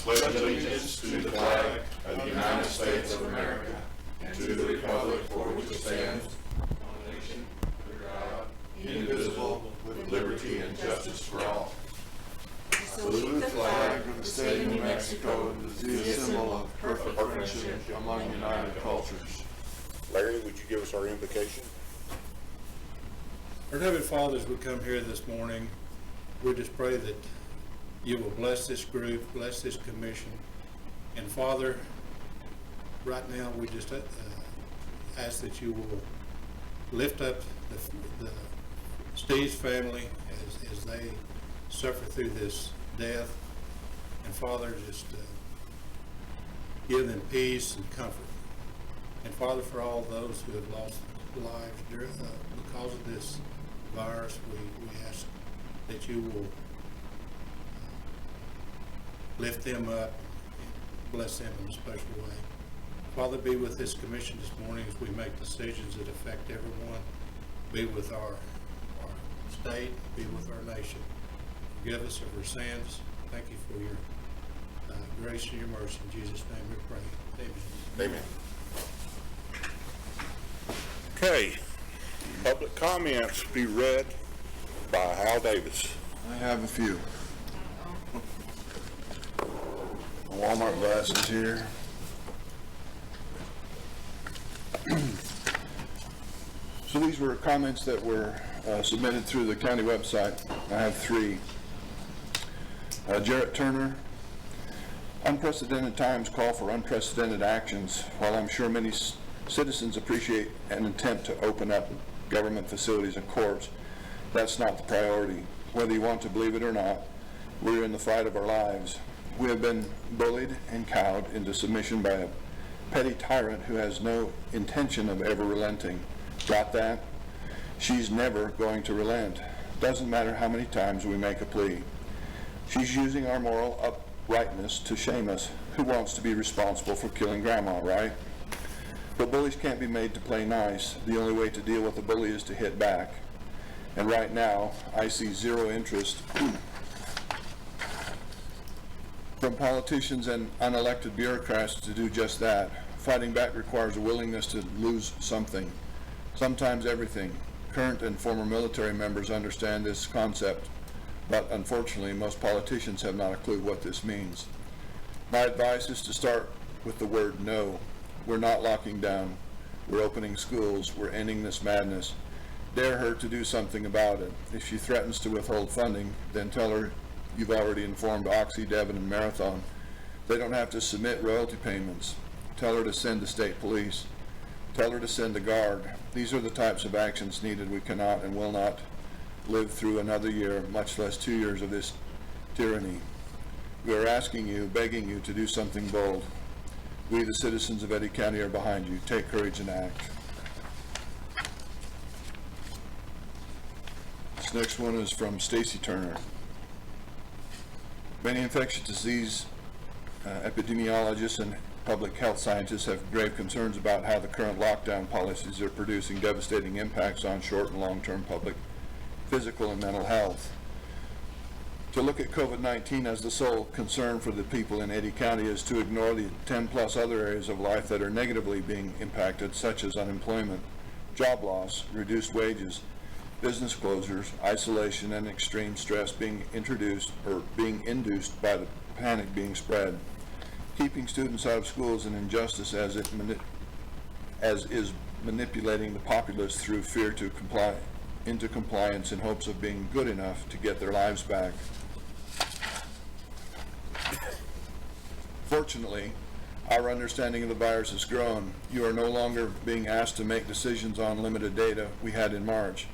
pledge allegiance to the flag of the United States of America and to the republic for which it stands, one nation, under God, indivisible, with liberty and justice for all. Salute the flag of the state of New Mexico as the symbol of perfect friendship among united cultures. Larry, would you give us our invocation? Our Heavenly Father, as we come here this morning, we just pray that you will bless this group, bless this commission. And Father, right now we just ask that you will lift up the Steve's family as they suffer through this death. And Father, just give them peace and comfort. And Father, for all those who have lost lives because of this virus, we ask that you will lift them up and bless them in a special way. Father, be with this commission this morning as we make decisions that affect everyone. Be with our state, be with our nation. Forgive us of our sins. Thank you for your grace and your mercy. In Jesus' name we pray. Amen. Amen. Okay, public comments be read by Hal Davis. I have a few. Walmart glasses here. So these were comments that were submitted through the county website. I have three. Jarrett Turner, unprecedented times call for unprecedented actions. While I'm sure many citizens appreciate an attempt to open up government facilities and courts, that's not the priority. Whether you want to believe it or not, we're in the fight of our lives. We have been bullied and cowed into submission by a petty tyrant who has no intention of ever relenting. Got that? She's never going to relent. Doesn't matter how many times we make a plea. She's using our moral uprightness to shame us. Who wants to be responsible for killing Grandma, right? But bullies can't be made to play nice. The only way to deal with a bully is to hit back. And right now, I see zero interest from politicians and unelected bureaucrats to do just that. Fighting back requires a willingness to lose something, sometimes everything. Current and former military members understand this concept, but unfortunately most politicians have not a clue what this means. My advice is to start with the word no. We're not locking down. We're opening schools. We're ending this madness. Dare her to do something about it. If she threatens to withhold funding, then tell her you've already informed Oxy, Devon, and Marathon. They don't have to submit royalty payments. Tell her to send the state police. Tell her to send the guard. These are the types of actions needed. We cannot and will not live through another year, much less 2 years of this tyranny. We are asking you, begging you to do something bold. We, the citizens of Eddy County, are behind you. Take courage and act. This next one is from Stacy Turner. Many infectious disease epidemiologists and public health scientists have grave concerns about how the current lockdown policies are producing devastating impacts on short and long-term public, physical, and mental health. To look at COVID-19 as the sole concern for the people in Eddy County is to ignore the 10 plus other areas of life that are negatively being impacted, such as unemployment, job loss, reduced wages, business closures, isolation, and extreme stress being introduced or being induced by the panic being spread. Keeping students out of school is an injustice as is manipulating the populace through fear to comply into compliance in hopes of being good enough to get their lives back. Fortunately, our understanding of the virus has grown. You are no longer being asked to make decisions on limited data we had in March.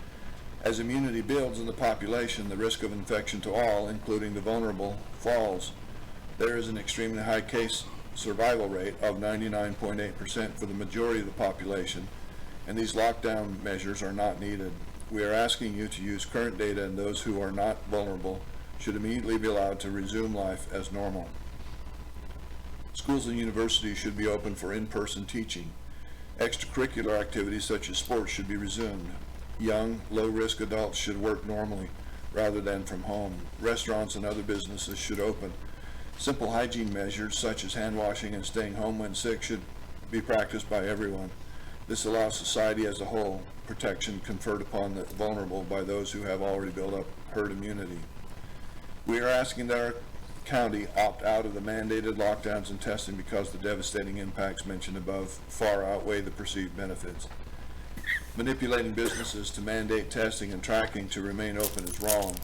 As immunity builds in the population, the risk of infection to all, including the vulnerable, falls. There is an extremely high case survival rate of 99.8% for the majority of the population, and these lockdown measures are not needed. We are asking you to use current data, and those who are not vulnerable should immediately be allowed to resume life as normal. Schools and universities should be open for in-person teaching. Extracurricular activities such as sports should be resumed. Young, low-risk adults should work normally rather than from home. Restaurants and other businesses should open. Simple hygiene measures such as hand washing and staying home when sick should be practiced by everyone. This allows society as a whole protection conferred upon the vulnerable by those who have already built up herd immunity. We are asking that our county opt out of the mandated lockdowns and testing because the devastating impacts mentioned above far outweigh the perceived benefits. Manipulating businesses to mandate testing and tracking to remain open is wrong.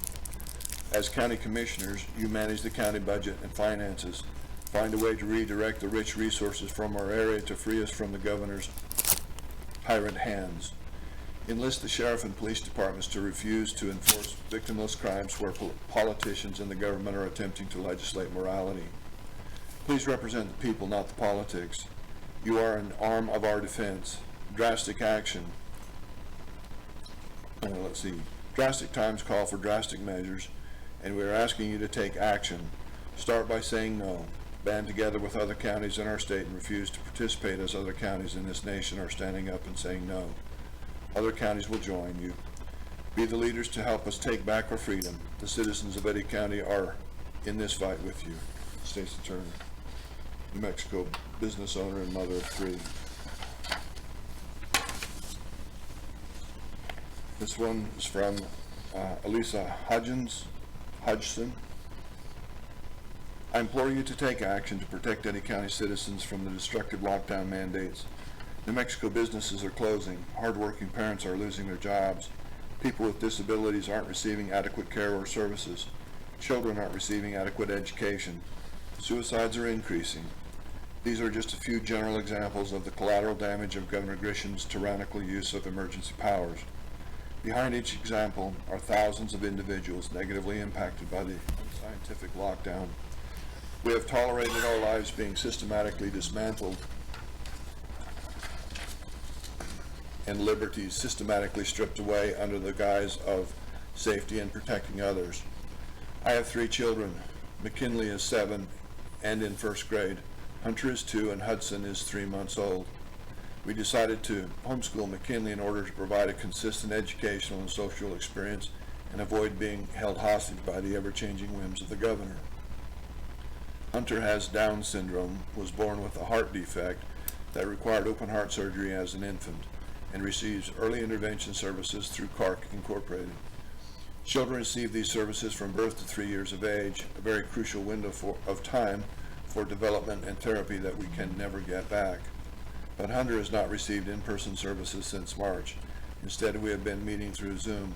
As county commissioners, you manage the county budget and finances. Find a way to redirect the rich resources from our area to free us from the governor's tyrant hands. Enlist the sheriff and police departments to refuse to enforce victimless crimes where politicians and the government are attempting to legislate morality. Please represent the people, not the politics. You are an arm of our defense. Drastic action. Drastic times call for drastic measures, and we are asking you to take action. Start by saying no. Band together with other counties in our state and refuse to participate as other counties in this nation are standing up and saying no. Other counties will join you. Be the leaders to help us take back our freedom. The citizens of Eddy County are in this fight with you. Stacy Turner, New Mexico business owner and mother of 3. This one is from Elisa Hodgson. I implore you to take action to protect Eddy County citizens from the destructive lockdown mandates. New Mexico businesses are closing. Hardworking parents are losing their jobs. People with disabilities aren't receiving adequate care or services. Children aren't receiving adequate education. Suicides are increasing. These are just a few general examples of the collateral damage of Governor Grisham's tyrannical use of emergency powers. Behind each example are thousands of individuals negatively impacted by the unscientific lockdown. We have tolerated our lives being systematically dismantled and liberties systematically stripped away under the guise of safety and protecting others. I have 3 children. McKinley is 7 and in 1st grade. Hunter is 2 and Hudson is 3 months old. We decided to homeschool McKinley in order to provide a consistent educational and social experience and avoid being held hostage by the ever-changing whims of the governor. Hunter has Down syndrome, was born with a heart defect that required open heart surgery as an infant, and receives early intervention services through CARC Incorporated. Children receive these services from birth to 3 years of age, a very crucial window of time for development and therapy that we can never get back. But Hunter has not received in-person services since March. Instead, we have been meeting through Zoom.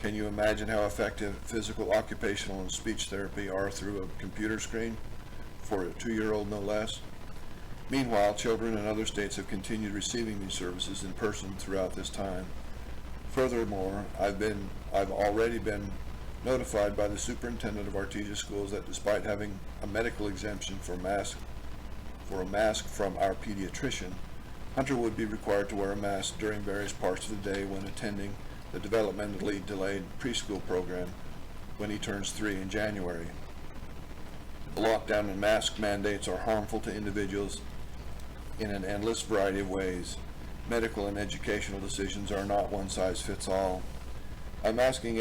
Can you imagine how effective physical, occupational, and speech therapy are through a computer screen? For a 2-year-old, no less. Meanwhile, children in other states have continued receiving these services in person throughout this time. Furthermore, I've already been notified by the superintendent of Artesia schools that despite having a medical exemption for a mask from our pediatrician, Hunter would be required to wear a mask during various parts of the day when attending the developmentally delayed preschool program when he turns 3 in January. The lockdown and mask mandates are harmful to individuals in an endless variety of ways. Medical and educational decisions are not one size fits all. I'm asking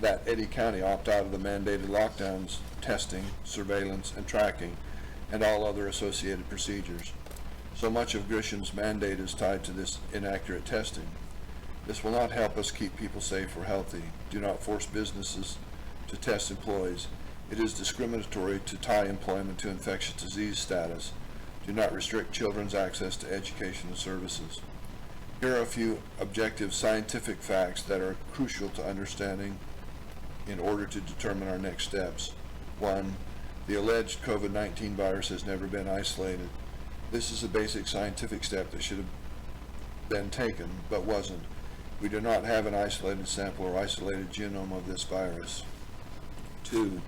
that Eddy County opt out of the mandated lockdowns, testing, surveillance, and tracking, and all other associated procedures. So much of Grisham's mandate is tied to this inaccurate testing. This will not help us keep people safe or healthy. Do not force businesses to test employees. It is discriminatory to tie employment to infectious disease status. Do not restrict children's access to educational services. Here are a few objective scientific facts that are crucial to understanding in order to determine our next steps. 1. The alleged COVID-19 virus has never been isolated. This is a basic scientific step that should have been taken, but wasn't. We do not have an isolated sample or isolated genome of this virus. 2.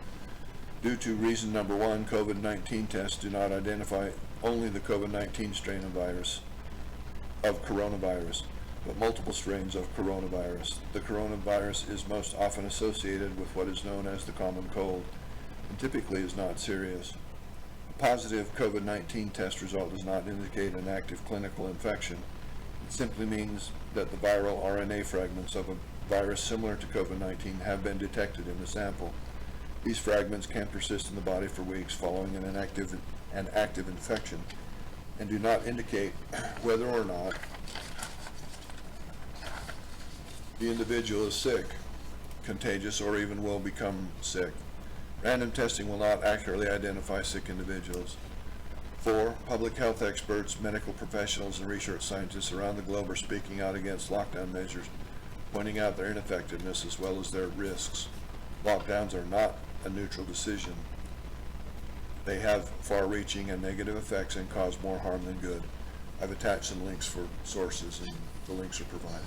Due to reason number 1, COVID-19 tests do not identify only the COVID-19 strain of coronavirus, but multiple strains of coronavirus. The coronavirus is most often associated with what is known as the common cold, and typically is not serious. A positive COVID-19 test result does not indicate an active clinical infection. It simply means that the viral RNA fragments of a virus similar to COVID-19 have been detected in the sample. These fragments can persist in the body for weeks following an active infection and do not indicate whether or not the individual is sick, contagious, or even will become sick. Random testing will not accurately identify sick individuals. 4, public health experts, medical professionals, and research scientists around the globe are speaking out against lockdown measures, pointing out their ineffectiveness as well as their risks. Lockdowns are not a neutral decision. They have far-reaching and negative effects and cause more harm than good. I've attached some links for sources, and the links are provided.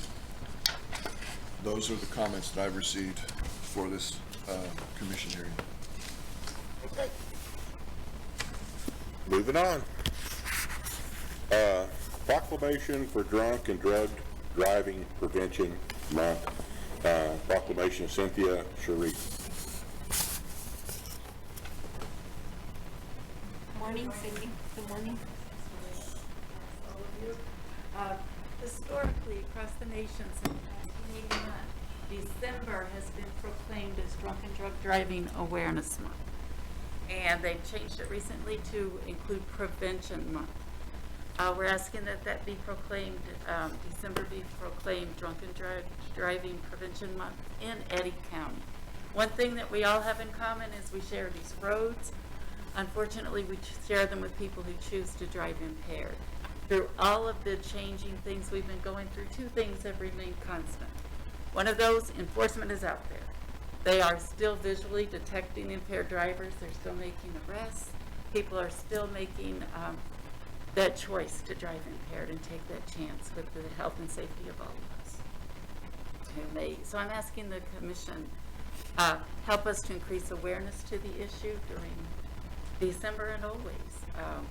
Those are the comments that I've received for this commission hearing. Okay. Moving on. Proclamation for Drunk and Drug Driving Prevention Month. Proclamation, Cynthia Cherie. Morning, Cindy. Good morning. All of you. Historically, across the nation since 1981, December has been proclaimed as Drunk and Drug Driving Awareness Month. And they've changed it recently to include Prevention Month. We're asking that that be proclaimed, December be proclaimed Drunk and Drug Driving Prevention Month in Eddy County. One thing that we all have in common is we share these roads. Unfortunately, we share them with people who choose to drive impaired. Through all of the changing things we've been going through, 2 things have remained constant. One of those, enforcement is out there. They are still visually detecting impaired drivers. They're still making arrests. People are still making that choice to drive impaired and take that chance with the health and safety of all of us. So I'm asking the commission help us to increase awareness to the issue during December and always,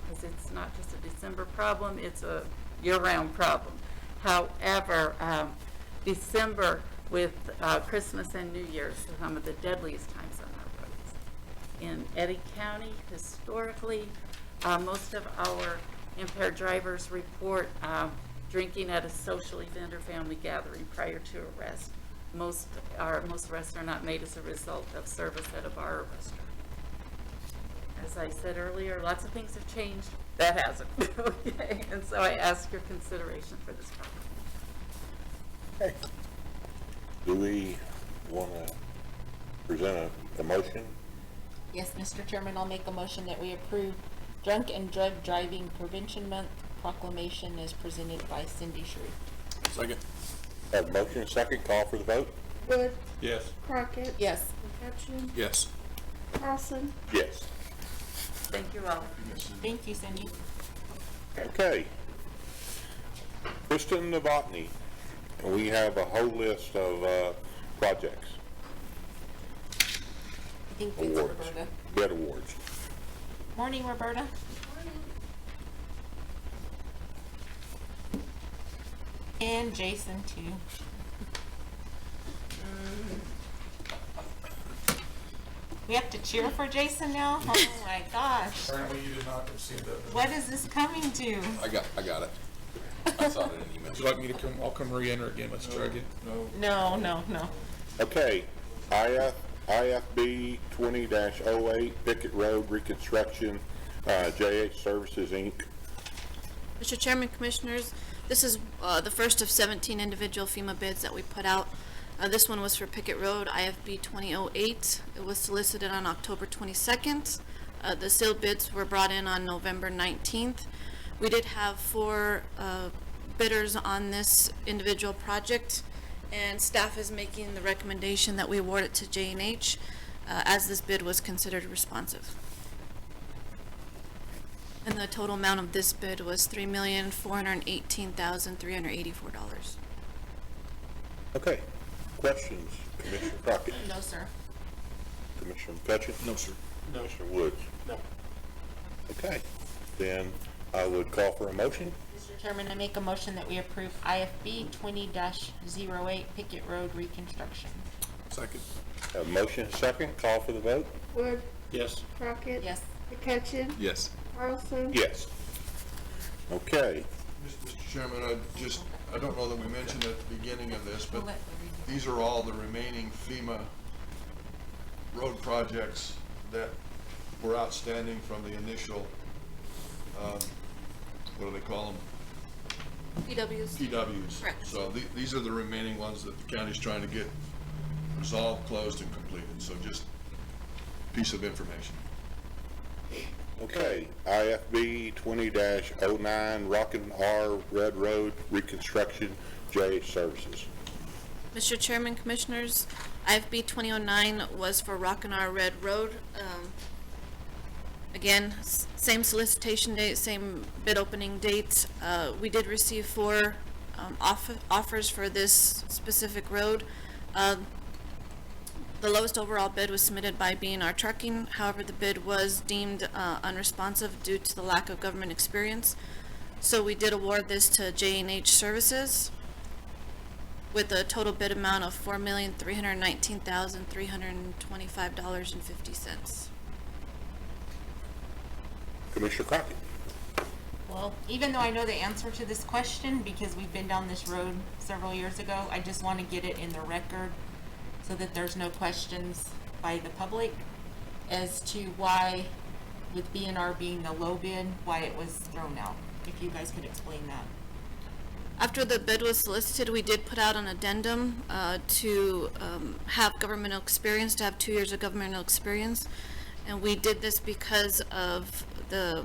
because it's not just a December problem, it's a year-round problem. However, December with Christmas and New Year's are some of the deadliest times on our roads. In Eddy County, historically, most of our impaired drivers report drinking at a social event or family gathering prior to arrest. Most arrests are not made as a result of service at a bar or restaurant. As I said earlier, lots of things have changed. That hasn't. Okay, and so I ask your consideration for this problem. Okay. Do we want to present a motion? Yes, Mr. Chairman, I'll make a motion that we approve Drunk and Drug Driving Prevention Month proclamation as presented by Cindy Shreve. Second. Have a motion and second. Call for the vote. Wood, Yes. Crockett, Yes. McCutcheon, Yes. Carlson. Yes. Thank you all. Thank you, Cindy. Okay. Kristen Novotny. We have a whole list of projects, I think it's awards, Roberta. bid awards. Morning, Roberta. And Jason, too. We have to cheer for Jason now? Oh my gosh. Apparently you did not see that. What is this coming to? I got it. I saw it in an email. Would you like me to come, I'll come re-enter again, let's try again. No. No. Okay, IFB 20-08 Pickett Road Reconstruction, JH Services, Inc. Mr. Chairman, Commissioners, this is the first of 17 individual FEMA bids that we put out. This one was for Pickett Road, IFB 2008. It was solicited on October 22nd. The sealed bids were brought in on November 19th. We did have 4 bidders on this individual project, and staff is making the recommendation that we award it to J&H as this bid was considered responsive. And the total amount of this bid was $3,418,384. Okay, questions? Commissioner Crockett? No, sir. Commissioner McCutcheon? No, sir. Commissioner Woods? No. Okay, then I would call for a motion. Mr. Chairman, I make a motion that we approve IFB 20-08 Pickett Road reconstruction. Second. Have a motion and second. Call for the vote. Wood, Yes. Crockett. Yes. McCutcheon, Yes. Carlson. Yes. Okay. Mr. Chairman, I don't know that we mentioned at the beginning of this, but We'll let Larry do it. these are all the remaining FEMA road projects that were outstanding from the initial, what do they call them? PWs. PWs. Correct. So these are the remaining ones that the county's trying to get resolved, closed, and completed. So just piece of information. Okay, IFB 20-09 Rockin' R Red Road Reconstruction, JH Services. Mr. Chairman, Commissioners, IFB 2009 was for Rockin' R Red Road. Again, same solicitation date, same bid opening date. We did receive 4 offers for this specific road. The lowest overall bid was submitted by B&R Trucking. However, the bid was deemed unresponsive due to the lack of government experience. So we did award this to J&H Services with a total bid amount of $4,319,325.50. Commissioner Crockett. Well, even though I know the answer to this question, because we've been down this road several years ago, I just want to get it in the record so that there's no questions by the public as to why, with B&R being the low bid, why it was thrown out. If you guys could explain that. After the bid was solicited, we did put out an addendum to have governmental experience, to have 2 years of governmental experience. And we did this because of the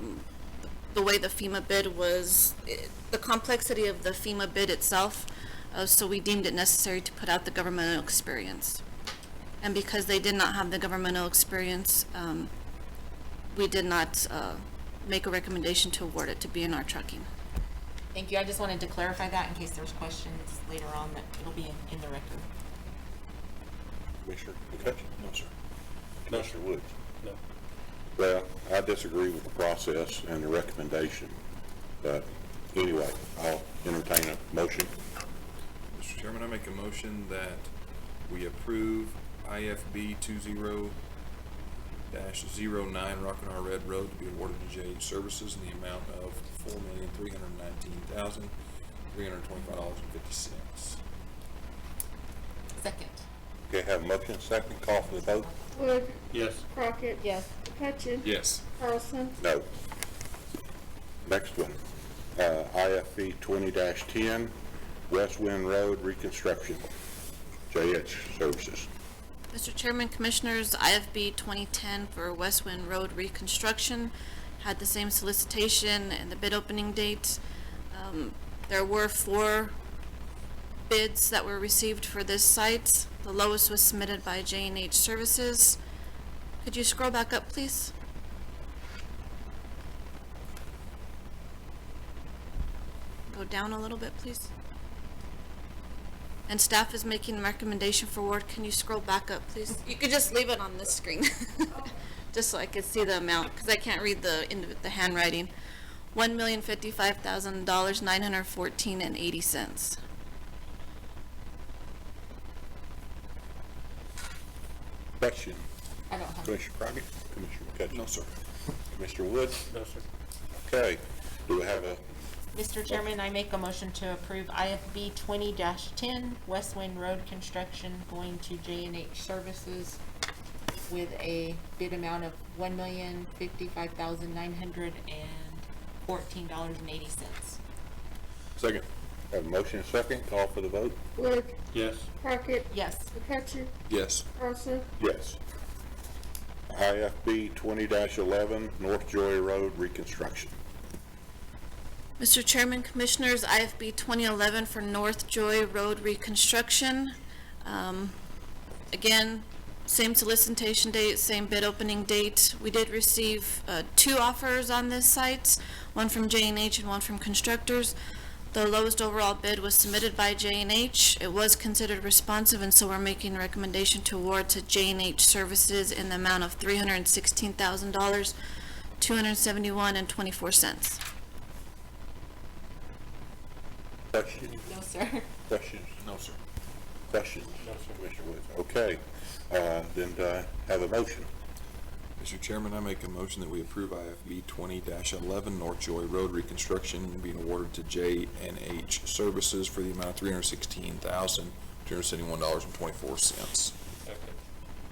way the FEMA bid was, the complexity of the FEMA bid itself. So we deemed it necessary to put out the governmental experience. And because they did not have the governmental experience, we did not make a recommendation to award it to B&R Trucking. Thank you. I just wanted to clarify that in case there's questions later on, that it'll be in the record. Commissioner McCutcheon? No, sir. Commissioner Woods? No. Well, I disagree with the process and the recommendation, but anyway, I'll entertain a motion. Mr. Chairman, I make a motion that we approve IFB 20-09 Rockin' R Red Road to be awarded to JH Services in the amount of $4,319,325.50. Second. Okay, have a motion, second, call for the vote. Wood, Yes. Crockett, Yes. McCutcheon, Yes. Carlson, No. Next one, IFB 20-10 West Wind Road Reconstruction, JH Services. Mr. Chairman, Commissioners, IFB 2010 for West Wind Road Reconstruction had the same solicitation and the bid opening date. There were 4 bids that were received for this site. The lowest was submitted by J&H Services. Could you scroll back up, please? Go down a little bit, please. And staff is making a recommendation for award. Can you scroll back up, please? You could just leave it on this screen, just so I could see the amount, because I can't read the handwriting. $1,055,914.80. Question, I don't have. Commissioner Crockett, Commissioner McCutcheon? No, sir. Commissioner Woods? No, sir. Okay, do we have a, Mr. Chairman, I make a motion to approve IFB 20-10 West Wind Road Construction going to J&H Services with a bid amount of $1,055,914.80. Second. have a motion, second, call for the vote? Wood, Yes. Crockett, Yes. McCutcheon, Yes. Carlson, Yes. IFB 20-11 North Joy Road Reconstruction. Mr. Chairman, Commissioners, IFB 2011 for North Joy Road Reconstruction. Again, same solicitation date, same bid opening date. We did receive 2 offers on this site, one from J&H and one from constructors. The lowest overall bid was submitted by J&H. It was considered responsive, and so we're making a recommendation to award to J&H Services in the amount of $316,000, $271.24. Questions? No, sir. Questions? No, sir. Questions? No, sir. Commissioner Woods? Okay, then do I have a motion? Mr. Chairman, I make a motion that we approve IFB 20-11 North Joy Road Reconstruction being awarded to J&H Services for the amount of $316,271.24. Second.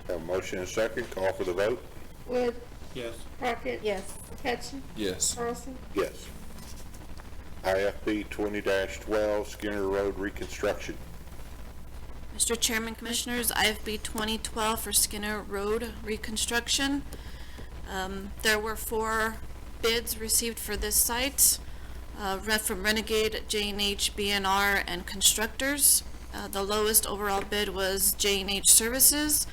Have a motion and a second, call for the vote? Wood, Yes. Crockett. Yes. McCutcheon, Yes. Carlson. Yes. IFB 20-12 Skinner Road reconstruction. Mr. Chairman, Commissioners, IFB 2012 for Skinner Road reconstruction. There were 4 bids received for this site, from Renegade, J&H, BNR, and constructors. The lowest overall bid was J&H Services,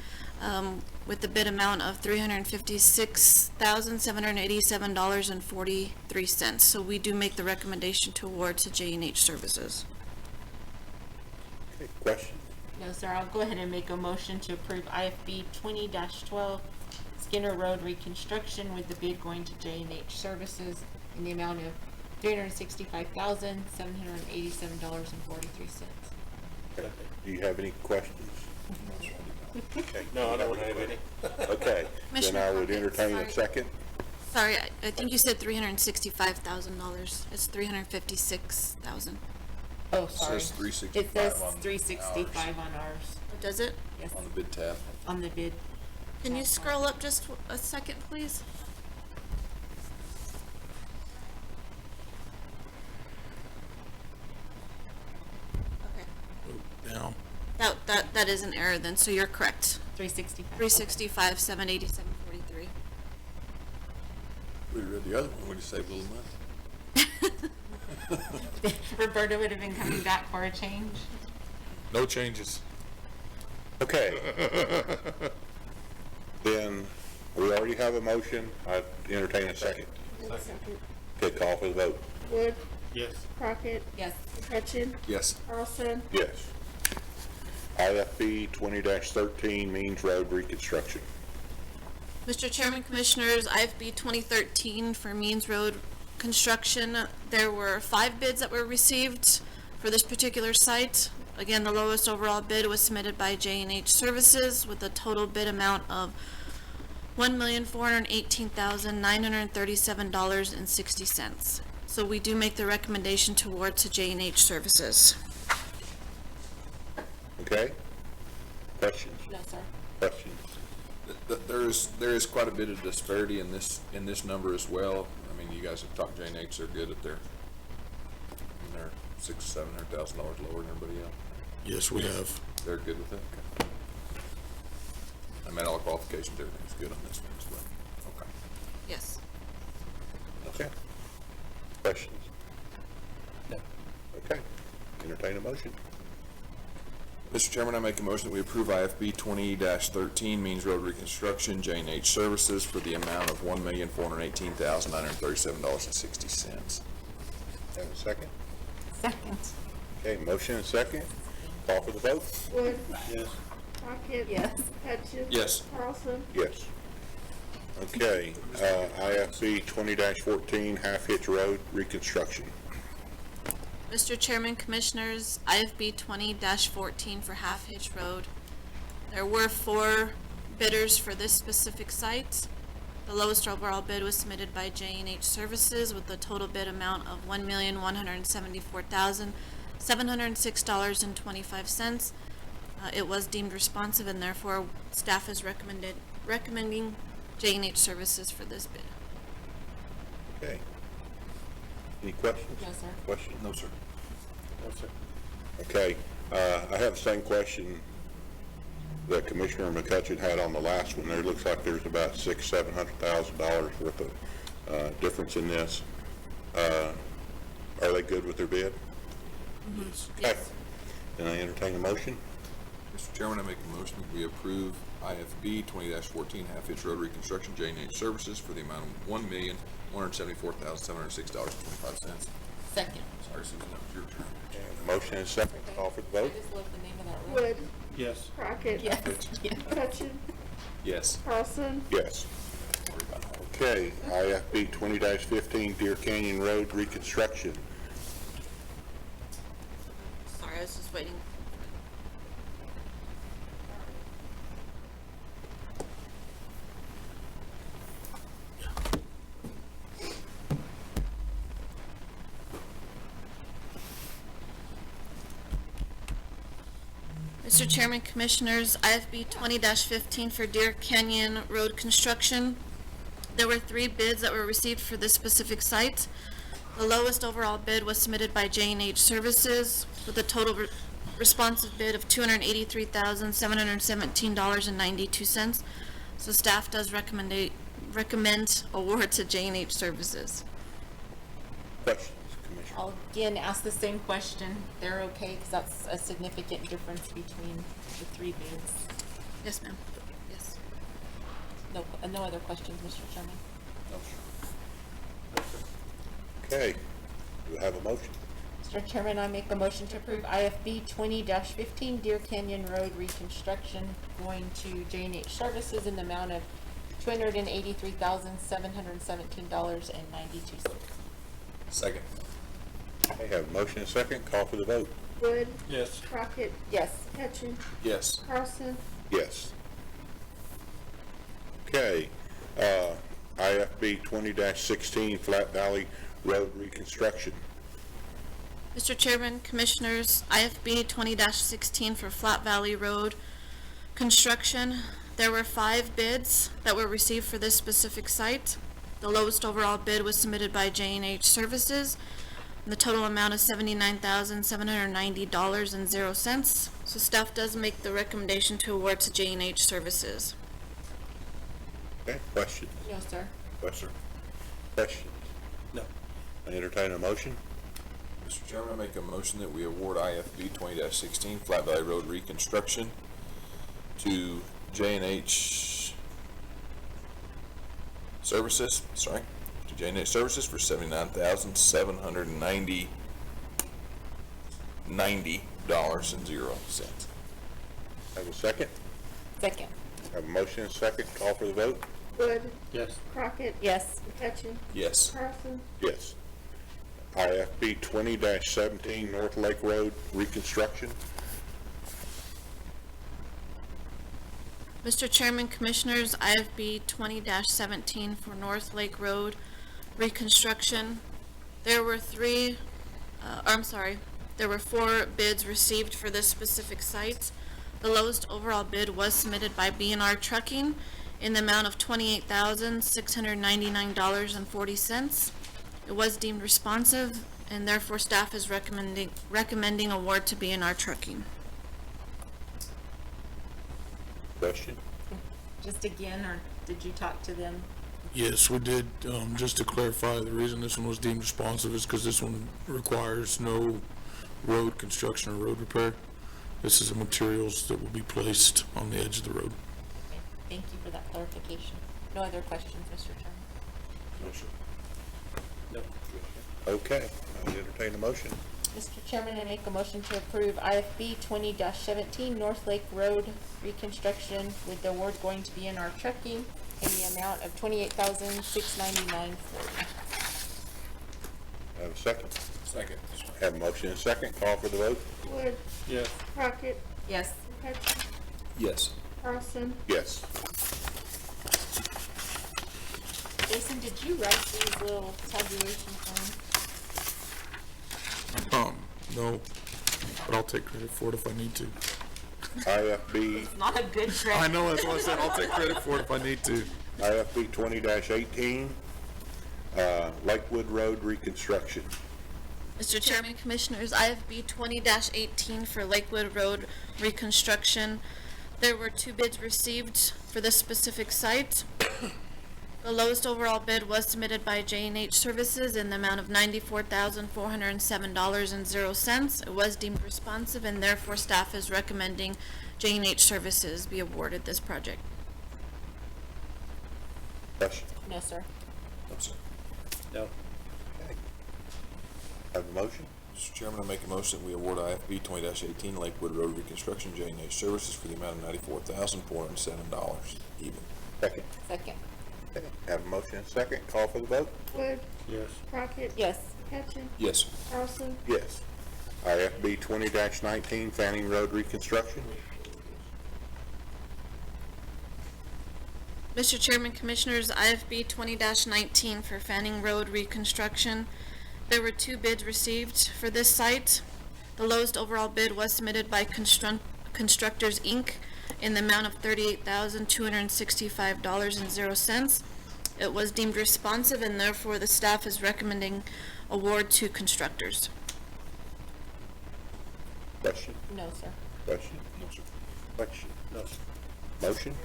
with the bid amount of $356,787.43. So we do make the recommendation to award to J&H Services. Okay, questions? No, sir, I'll go ahead and make a motion to approve IFB 20-12 Skinner Road reconstruction with the bid going to J&H Services in the amount of $365,787.43. Okay. Do you have any questions? Okay. No, I don't have any. Okay, then Commissioner I would Crockett, entertain a sorry. second. Sorry, I think you said $365,000. It's $356,000. Oh, sorry. Says 365 It says on 365 on ours. Does it? Yes, On the bid tab. on the bid. Can you scroll up just a second, please? Okay. Down. That is an error then, so you're correct. 365. 365,787.43. We read the other one, we'd save a little money. Roberta would have been coming back for a change. No changes. Okay. Then, we already have a motion, I entertain a second. Second. Okay, call for the vote. Wood, Yes. Crockett, Yes. McCutcheon, Yes. Carlson. Yes. IFB 20-13 Means Road reconstruction. Mr. Chairman, Commissioners, IFB 2013 for Means Road construction. There were 5 bids that were received for this particular site. Again, the lowest overall bid was submitted by J&H Services with a total bid amount of $1,418,937.60. So we do make the recommendation to award to J&H Services. Okay? Questions? No, sir. Questions? There is quite a bit of disparity in this number as well. I mean, you guys have talked J&H, they're good at they're $600,000-$700,000 lower than everybody else. Yes, we have. They're good with it? Okay. I met all the qualifications, everything's good on this one as well. Okay. Yes. Okay. Questions? No. Okay. Entertain a motion. Mr. Chairman, I make a motion that we approve IFB 20-13 Means Road Reconstruction, J&H Services for the amount of $1,418,937.60. Have a second? Second. Okay, motion and second. Call for the vote? Wood, Yes. Crockett. Yes. McCutcheon. Yes. Carlson. Yes. Okay, IFB 20-14 Half Hitch Road reconstruction. Mr. Chairman, Commissioners, IFB 20-14 for Half Hitch Road. There were 4 bidders for this specific site. The lowest overall bid was submitted by J&H Services with a total bid amount of $1,174,706.25. It was deemed responsive, and therefore staff is recommending J&H Services for this bid. Okay. Any questions? No, sir. Questions? No, sir. No, sir. Okay, I have the same question that Commissioner McCutcheon had on the last one. There looks like there's about $600,000-$700,000 worth of difference in this. Are they good with their bid? Yes. Okay. Can I entertain a motion? Mr. Chairman, I make a motion that we approve IFB 20-14 Half Hitch Road Reconstruction, J&H Services for the amount of $1,174,706.25. Second. Sorry, Susan, that was your turn. Motion and second. Call for the vote? I just love the name of that road. Wood, Yes. Crockett. Yes. McCutcheon, Yes. Carlson. Yes. Okay, IFB 20-15 Deer Canyon Road reconstruction. Sorry, I was just waiting. Mr. Chairman, Commissioners, IFB 20-15 for Deer Canyon Road construction. There were 3 bids that were received for this specific site. The lowest overall bid was submitted by J&H Services with a total responsive bid of $283,717.92. So staff does recommend award to J&H Services. Questions, Commissioner? I'll again ask the same question. They're okay, because that's a significant difference between the 3 bids. Yes, ma'am. Yes. No other questions, Mr. Chairman. Okay, do we have a motion? Mr. Chairman, I make a motion to approve IFB 20-15 Deer Canyon Road reconstruction going to J&H Services in the amount of $283,717.92. Second. Okay, have a motion and a second, call for the vote. Wood, Yes. Crockett, Yes. Hutchins, Yes. Carlson, Yes. Okay, IFB 20-16 Flat Valley Road reconstruction. Mr. Chairman, Commissioners, IFB 20-16 for Flat Valley Road construction. There were 5 bids that were received for this specific site. The lowest overall bid was submitted by J&H Services. And the total amount is $79,790.00. So staff does make the recommendation to award to J&H Services. Okay, questions? No, sir. Questions? No. I entertain a motion. Mr. Chairman, I make a motion that we award IFB 20-16 Flat Valley Road reconstruction to J&H Services, to J&H Services for $79,790.00. Have a second? Second. Have a motion and a second, call for the vote. Wood, Yes. Crockett, Yes. Hutchins, Yes. Carlson, Yes. IFB 20-17 North Lake Road reconstruction. Mr. Chairman, Commissioners, IFB 20-17 for North Lake Road reconstruction. There were 4 bids received for this specific site. The lowest overall bid was submitted by B&R Trucking in the amount of $28,699.40. It was deemed responsive, and therefore staff is recommending award to B&R Trucking. Question? Just again, or did you talk to them? Yes, we did. Just to clarify, the reason this one was deemed responsive is because this one requires no road construction or road repair. This is the materials that will be placed on the edge of the road. Okay. Thank you for that clarification. No other questions, Mr. Chairman. No. Okay, I entertain a motion. Mr. Chairman, I make a motion to approve IFB 20-17 North Lake Road reconstruction with the award going to B&R Trucking in the amount of $28,699.40. Have a second? Second. Have a motion and a second, call for the vote. Wood, Yes. Crockett, Yes. Hutchins, Yes. Carlson, Yes. Jason, did you write these little tabulation forms? No, but I'll take credit for it if I need to. IFB, It's not a good trick. I know, that's why I said I'll take credit for it if I need to. IFB 20-18, Lakewood Road reconstruction. Mr. Chairman, Commissioners, IFB 20-18 for Lakewood Road reconstruction. There were 2 bids received for this specific site. The lowest overall bid was submitted by J&H Services in the amount of $94,407.00. It was deemed responsive, and therefore staff is recommending J&H Services be awarded this project. Question? No, sir. No, sir. No. Okay. Have a motion? Mr. Chairman, I make a motion that we award IFB 20-18 Lakewood Road reconstruction J&H Services for the amount of $94,407 even. Second. Second. Okay. Have a motion and a second, call for the vote. Wood, Yes. Crockett, Yes. Hutchins, Yes. Carlson, Yes. IFB 20-19 Fanning Road reconstruction. Mr. Chairman, Commissioners, IFB 20-19 for Fanning Road reconstruction. There were 2 bids received for this site. The lowest overall bid was submitted by Constructors, Inc. in the amount of $38,265.00. It was deemed responsive, and therefore the staff is recommending award to Constructors. Question? No, sir. Question? No, sir. Question? No, sir. Motion?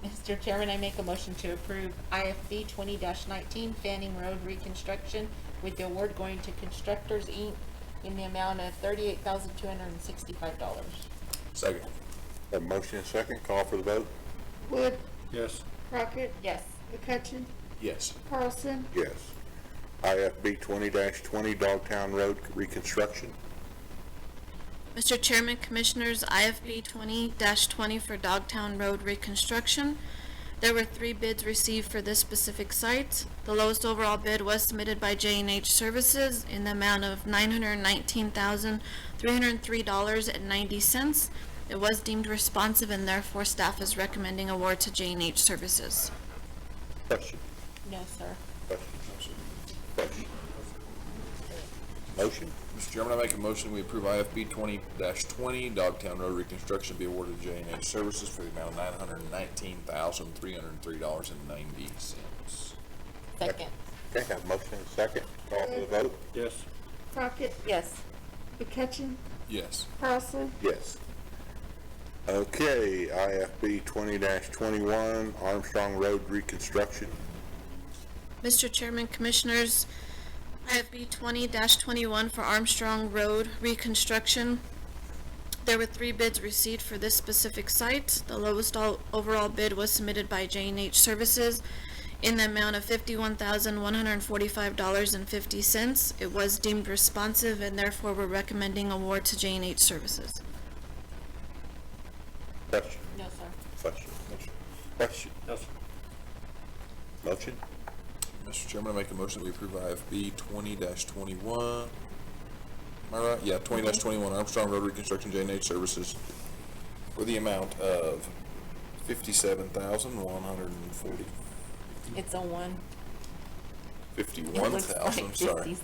Mr. Chairman, I make a motion to approve IFB 20-19 Fanning Road reconstruction with the award going to Constructors, Inc. in the amount of $38,265. Second. Have a motion and a second, call for the vote? Wood, Yes. Crockett, Yes. McCutcheon, Yes. Carlson, Yes. IFB 20-20 Dogtown Road reconstruction. Mr. Chairman, Commissioners, IFB 20-20 for Dogtown Road reconstruction. There were 3 bids received for this specific site. The lowest overall bid was submitted by J&H Services in the amount of $919,303.90. It was deemed responsive, and therefore staff is recommending award to J&H Services. Question? No, sir. Question? Question? Motion? Mr. Chairman, I make a motion we approve IFB 20-20 Dogtown Road reconstruction be awarded to J&H Services for the amount of $919,303.90. Second. Okay, have a motion and a second, call for the vote? Yes. Crockett, Yes. McCutcheon, Yes. Carlson, Yes. Okay, IFB 20-21 Armstrong Road reconstruction. Mr. Chairman, Commissioners, IFB 20-21 for Armstrong Road reconstruction. There were 3 bids received for this specific site. The lowest overall bid was submitted by J&H Services in the amount of $51,145.50. It was deemed responsive, and therefore we're recommending award to J&H Services. Question? No, sir. Question? Question? No, sir. Motion? Mr. Chairman, I make a motion that we approve IFB 20-21. Am I right? Yeah, 20-21 Armstrong Road reconstruction J&H Services for the amount of $57,140. It's a 1. $51,000, sorry.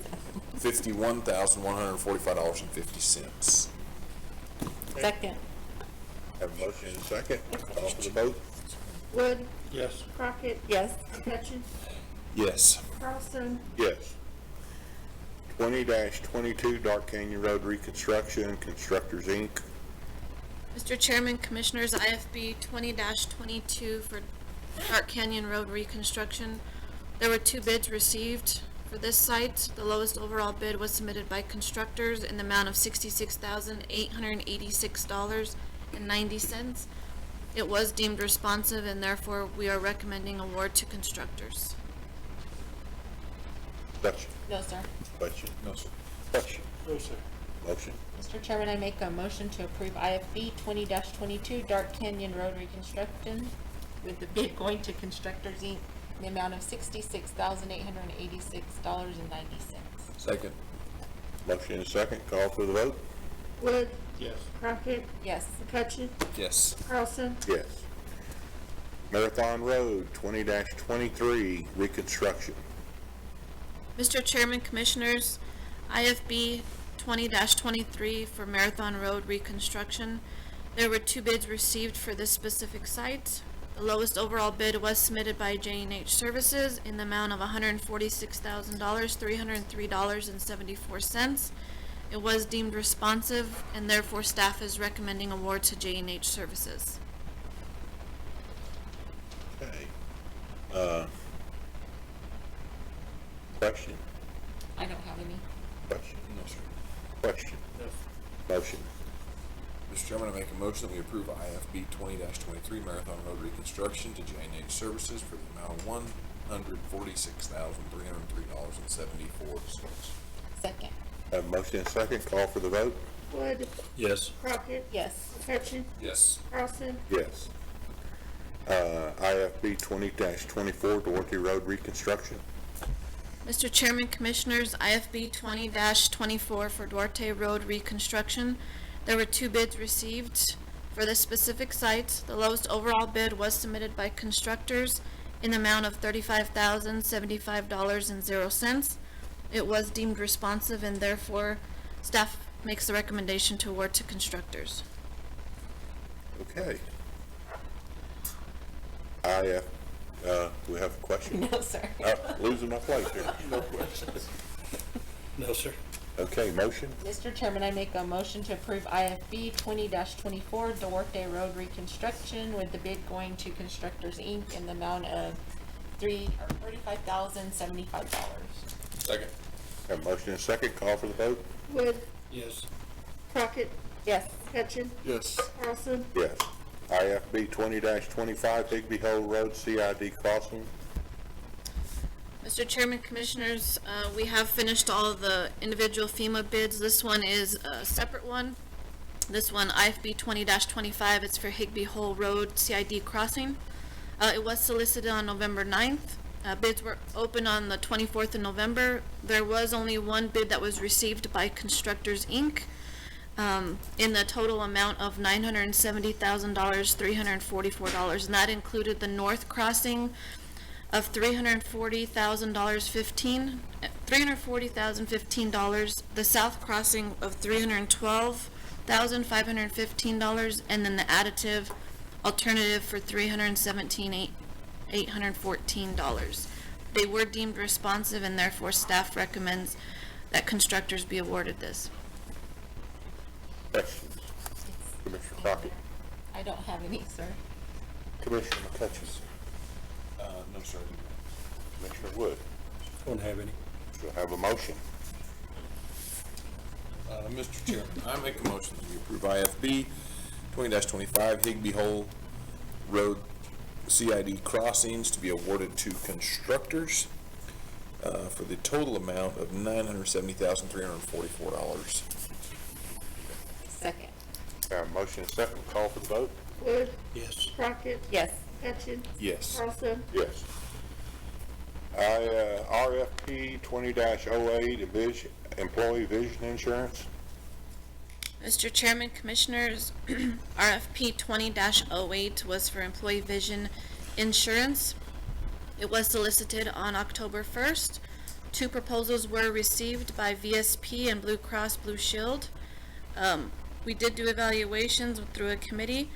$51,145.50. Second. Have a motion and a second, call for the vote? Wood, Yes. Crockett, Yes. McCutcheon, Yes. Carlson, Yes. 20-22 Dark Canyon Road reconstruction, Constructors, Inc. Mr. Chairman, Commissioners, IFB 20-22 for Dark Canyon Road reconstruction. There were 2 bids received for this site. The lowest overall bid was submitted by Constructors in the amount of $66,886.90. It was deemed responsive, and therefore we are recommending award to Constructors. Question? No, sir. Question? No, sir. Question? No, sir. Motion? Mr. Chairman, I make a motion to approve IFB 20-22 Dark Canyon Road reconstruction with the bid going to Constructors, Inc. in the amount of $66,886.90. Second. Motion and a second, call for the vote? Wood, Yes. Crockett, Yes. McCutcheon, Yes. Carlson, Yes. Marathon Road 20-23 reconstruction. Mr. Chairman, Commissioners, IFB 20-23 for Marathon Road reconstruction. There were 2 bids received for this specific site. The lowest overall bid was submitted by J&H Services in the amount of $146,303.74. It was deemed responsive, and therefore staff is recommending award to J&H Services. Okay. Question? I don't have any. Question? No, sir. Question? Yes. Motion? Mr. Chairman, I make a motion that we approve IFB 20-23 Marathon Road reconstruction to J&H Services for the amount of $146,303.74. Second. Have a motion and a second, call for the vote? Wood, Yes. Crockett, Yes. McCutcheon, Yes. Carlson, Yes. IFB 20-24 Dorothy Road reconstruction. Mr. Chairman, Commissioners, IFB 20-24 for Duarte Road reconstruction. There were 2 bids received for this specific site. The lowest overall bid was submitted by Constructors in the amount of $35,075.00. It was deemed responsive, and therefore staff makes the recommendation to award to Constructors. Okay. We have a question? No, sir. Losing my place here. No questions. No, sir. Okay, motion? Mr. Chairman, I make a motion to approve IFB 20-24 Duarte Road reconstruction with the bid going to Constructors, Inc. in the amount of $35,075. Second. Have a motion and a second, call for the vote? Wood, Yes. Crockett, Yes. McCutcheon, Yes. Carlson, Yes. IFB 20-25 Higby Hole Road CID crossing. Mr. Chairman, Commissioners, we have finished all of the individual FEMA bids. This one is a separate one. This one, IFB 20-25, it's for Higby Hole Road CID crossing. It was solicited on November 9th. Bids were open on the 24th of November. There was only one bid that was received by Constructors, Inc. In the total amount of $970,344, and that included the north crossing of $340,015, the south crossing of $312,515, and then the additive alternative for $317,814. They were deemed responsive, and therefore staff recommends that Constructors be awarded this. Questions? Commissioner Crockett? I don't have any, sir. Commissioner McCutcheon? No, sir. Commissioner Wood? Don't have any. We'll have a motion. Mr. Chairman, I make a motion that we approve IFB 20-25 Higby Hole Road CID crossings to be awarded to Constructors for the total amount of $970,344. Second. Have a motion and a second, call for the vote? Wood, Yes. Crockett, Yes. McCutcheon, Yes. Carlson, Yes. RFP 20-08 Employee Vision Insurance. Mr. Chairman, Commissioners, RFP 20-08 was for employee vision insurance. It was solicited on October 1st. 2 proposals were received by VSP and Blue Cross Blue Shield. We did do evaluations through a committee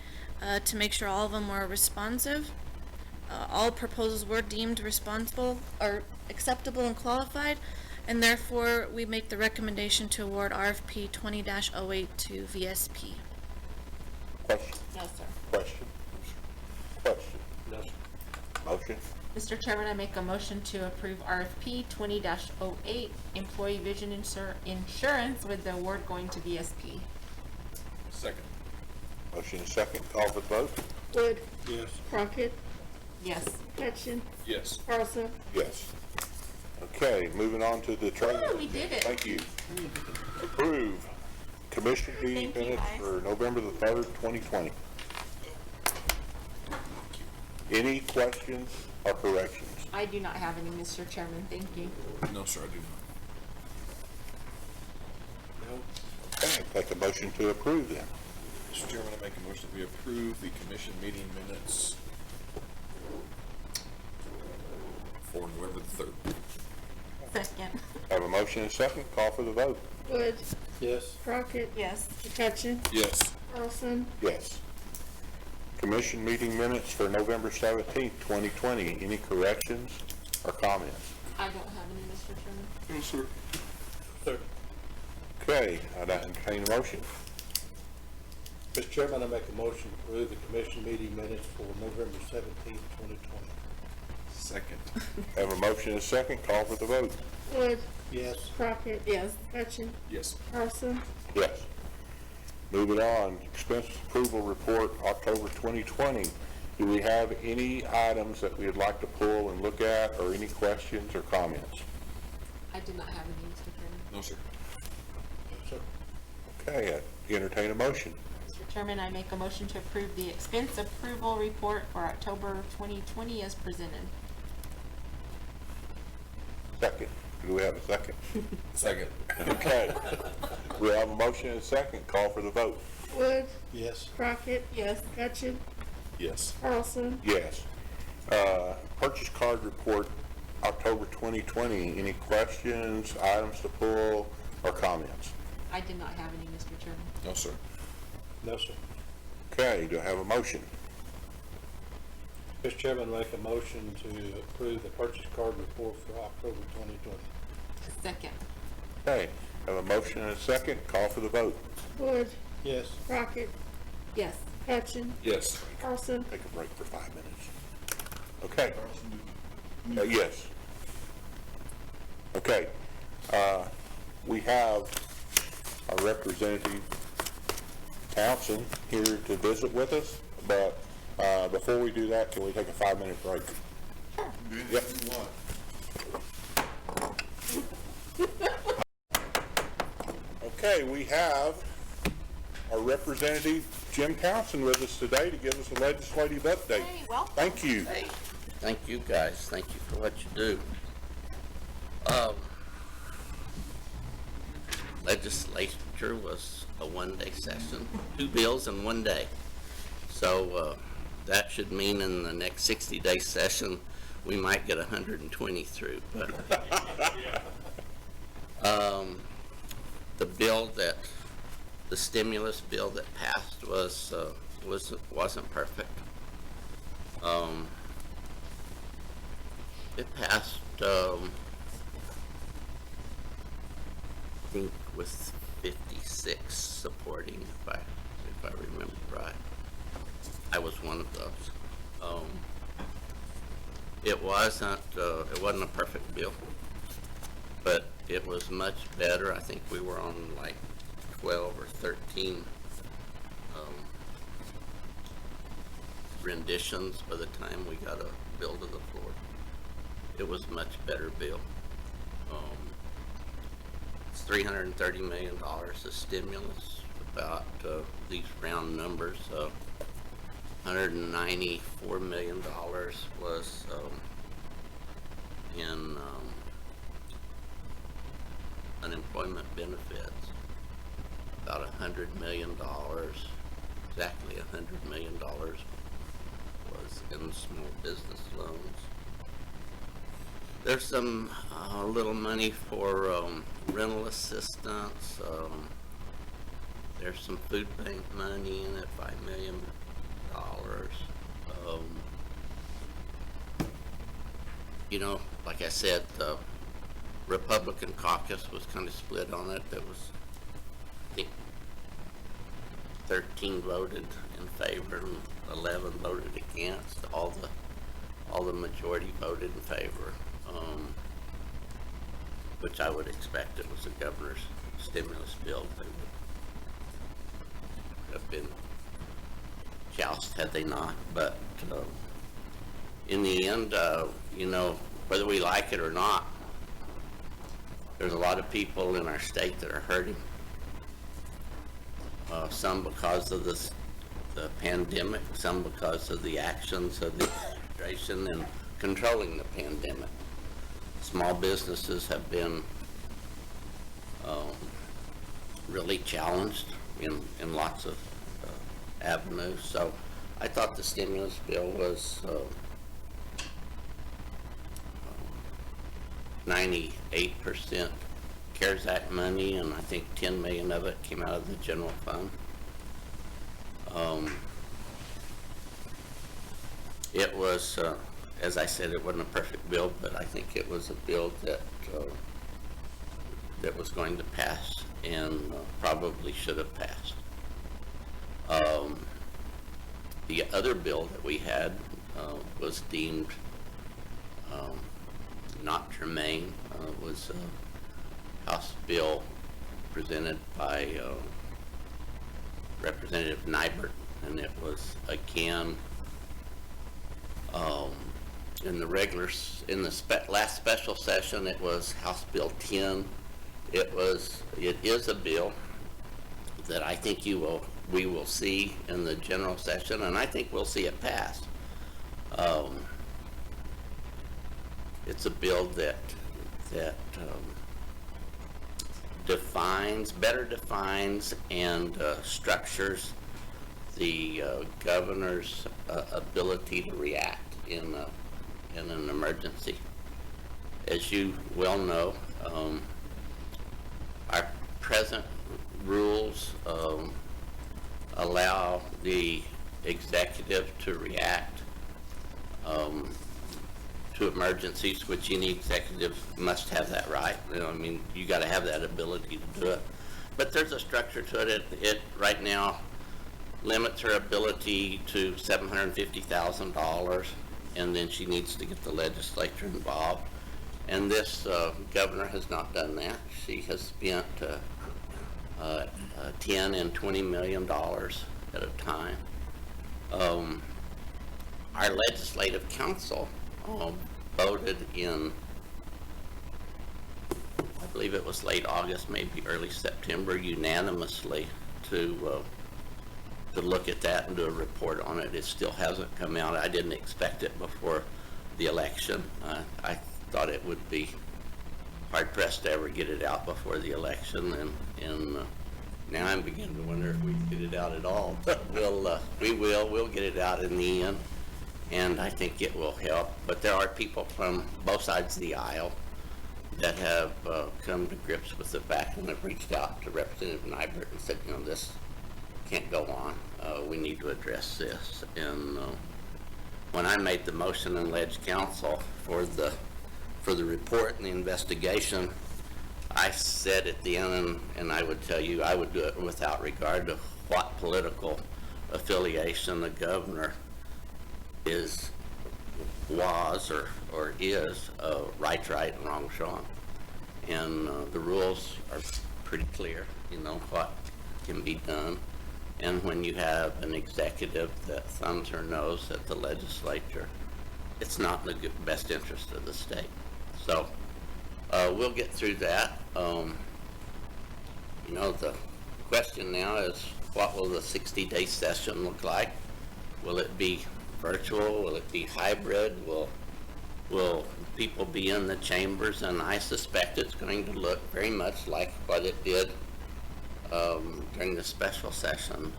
to make sure all of them were responsive. All proposals were deemed responsible or acceptable and qualified, and therefore we make the recommendation to award RFP 20-08 to VSP. Question? No, sir. Question? Question? No, sir. Motion? Mr. Chairman, I make a motion to approve RFP 20-08 Employee Vision Insurance with the award going to VSP. Second. Motion and a second, call for the vote? Wood, Yes. Crockett, Yes. McCutcheon, Yes. Carlson, Yes. Okay, moving on to the training. Woo, we did it. Thank you. Approve commission meeting Thank you, minutes guys. for November the 3rd, 2020. Any questions or corrections? I do not have any, Mr. Chairman. Thank you. No, sir, I do not. No. Okay, take a motion to approve then. Mr. Chairman, I make a motion that we approve the commission meeting minutes for November the 3rd. Second. Have a motion and a second, call for the vote. Wood, Yes. Crockett, Yes. McCutcheon, Yes. Carlson, Yes. Commission meeting minutes for November 17th, 2020. Any corrections or comments? I don't have any, Mr. Chairman. No, sir. Sir. Okay, I'd entertain a motion. Mr. Chairman, I make a motion to approve the commission meeting minutes for November 17th, 2020. Second. Have a motion and a second, call for the vote. Wood, Yes. Crockett, Yes. McCutcheon, Yes. Carlson, Yes. Moving on, expense approval report, October 2020. Do we have any items that we'd like to pull and look at, or any questions or comments? I did not have any, Mr. Chairman. No, sir. Sir. Okay, I entertain a motion. Mr. Chairman, I make a motion to approve the expense approval report for October 2020 as presented. Second. Do we have a second? Second. Okay. We have a motion and a second, call for the vote. Wood, Yes. Crockett, Yes. McCutcheon, Yes. Carlson, Yes. Purchase card report, October 2020. Any questions, items to pull, or comments? I did not have any, Mr. Chairman. No, sir. No, sir. Okay, do I have a motion? Mr. Chairman, make a motion to approve the purchase card report for October 2020. Second. Okay, have a motion and a second, call for the vote. Wood, Yes. Crockett, Yes. Hutchins, Yes. Carlson, Take a break for 5 minutes. Okay. Yes. Okay, we have our representative Townsend here to visit with us, but, before we do that, can we take a 5-minute break? Yep. Okay, we have our representative Jim Townsend with us today to give us a legislative update. Hey, welcome. Thank you. Hey, thank you guys. Thank you for what you do. Legislature was a one-day session, 2 bills in 1 day. So that should mean in the next 60-day session, we might get 120 through. But the stimulus bill that passed wasn't perfect. It passed, I think, with 56 supporting, if I remember right. I was one of those. It wasn't a perfect bill, but it was much better. I think we were on like 12 or 13 renditions by the time we got a bill to the floor. It was a much better bill. It's $330 million of stimulus, about these round numbers. $194 million was in unemployment benefits. About $100 million, exactly $100 million was in small business loans. There's some little money for rental assistance. There's some food bank money in it, $5 million. You know, like I said, the Republican caucus was kind of split on it. There was, I think, 13 voted in favor and 11 voted against. All the majority voted in favor, which I would expect. It was the governor's stimulus bill. They would have been joust had they not. But in the end, you know, whether we like it or not, there's a lot of people in our state that are hurting. Some because of the pandemic, some because of the actions of the administration in controlling the pandemic. Small businesses have been really challenged in lots of avenues. So I thought the stimulus bill was 98% CARES Act money, and I think 10 million of it came out of the general fund. It was, as I said, it wasn't a perfect bill, but I think it was a bill that that was going to pass and probably should have passed. The other bill that we had was deemed not germane. Was a House bill presented by Representative Nybert, and it was again in the last special session. It was House Bill 10. It is a bill that I think we will see in the general session, and I think we'll see it pass. It's a bill that better defines and structures the governor's ability to react in an emergency. As you well know, our present rules allow the executive to react to emergencies, which any executive must have that right. You know, I mean, you got to have that ability to do it. But there's a structure to it. It right now limits her ability to $750,000, and then she needs to get the legislature involved. And this governor has not done that. She has spent $10 and $20 million at a time. Our legislative council voted in, I believe it was late August, maybe early September, unanimously to look at that and do a report on it. It still hasn't come out. I didn't expect it before the election. I thought it would be hard pressed to ever get it out before the election, and now I'm beginning to wonder if we can get it out at all. But we'll get it out in the end, and I think it will help. But there are people from both sides of the aisle that have come to grips with the fact, and have reached out to Representative Nybert and said, you know, this can't go on. We need to address this. And when I made the motion in Ledge Council for the report and the investigation, I said at the end, and I would tell you, I would do it without regard to what political affiliation the governor was or is, right's right and wrong's wrong. And the rules are pretty clear, you know, what can be done. And when you have an executive that thumbs her nose at the legislature, it's not in the best interest of the state. So we'll get through that. You know, the question now is, what will the 60-day session look like? Will it be virtual? Will it be hybrid? Will people be in the chambers? And I suspect it's going to look very much like what it did during the special session.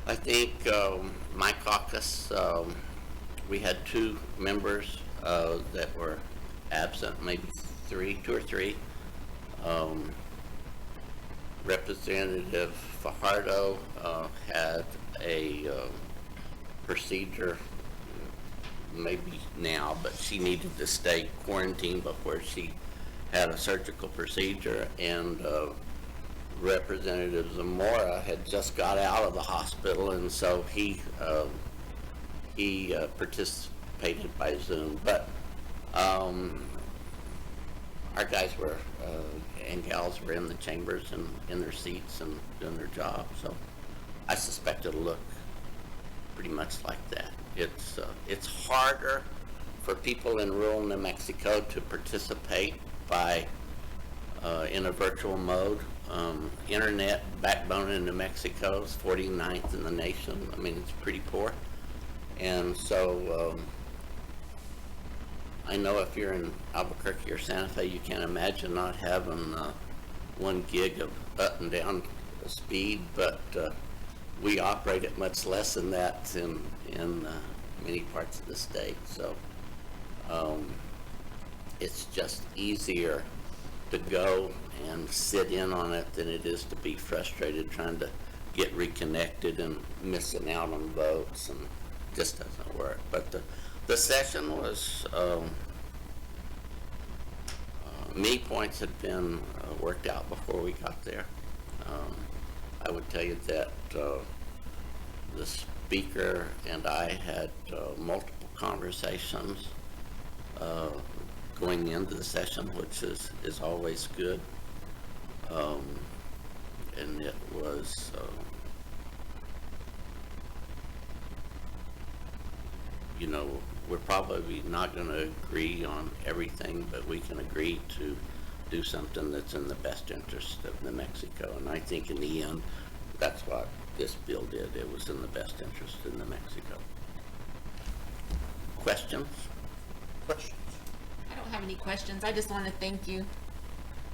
I think my caucus, we had 2 members that were absent, maybe 2 or 3. Representative Fajardo had a procedure, maybe now, but she needed to stay quarantined before she had a surgical procedure, and Representative Zamora had just got out of the hospital, and so he participated by Zoom. But our guys were and gals were in the chambers and in their seats and doing their job. So I suspect it'll look pretty much like that. It's harder for people in rural New Mexico to participate in a virtual mode. Internet backbone in New Mexico is 49th in the nation. I mean, it's pretty poor. And so I know if you're in Albuquerque or Santa Fe, you can't imagine not having 1 gig of up and down speed, but we operate at much less than that in many parts of the state. So it's just easier to go and sit in on it than it is to be frustrated trying to get reconnected and missing out on votes, and just doesn't work. But the session was, many points had been worked out before we got there. I would tell you that the speaker and I had multiple conversations going into the session, which is always good. And it was you know, we're probably not going to agree on everything, but we can agree to do something that's in the best interest of New Mexico. And I think in the end, that's what this bill did. It was in the best interest of New Mexico. Questions? Questions? I don't have any questions. I just want to thank you,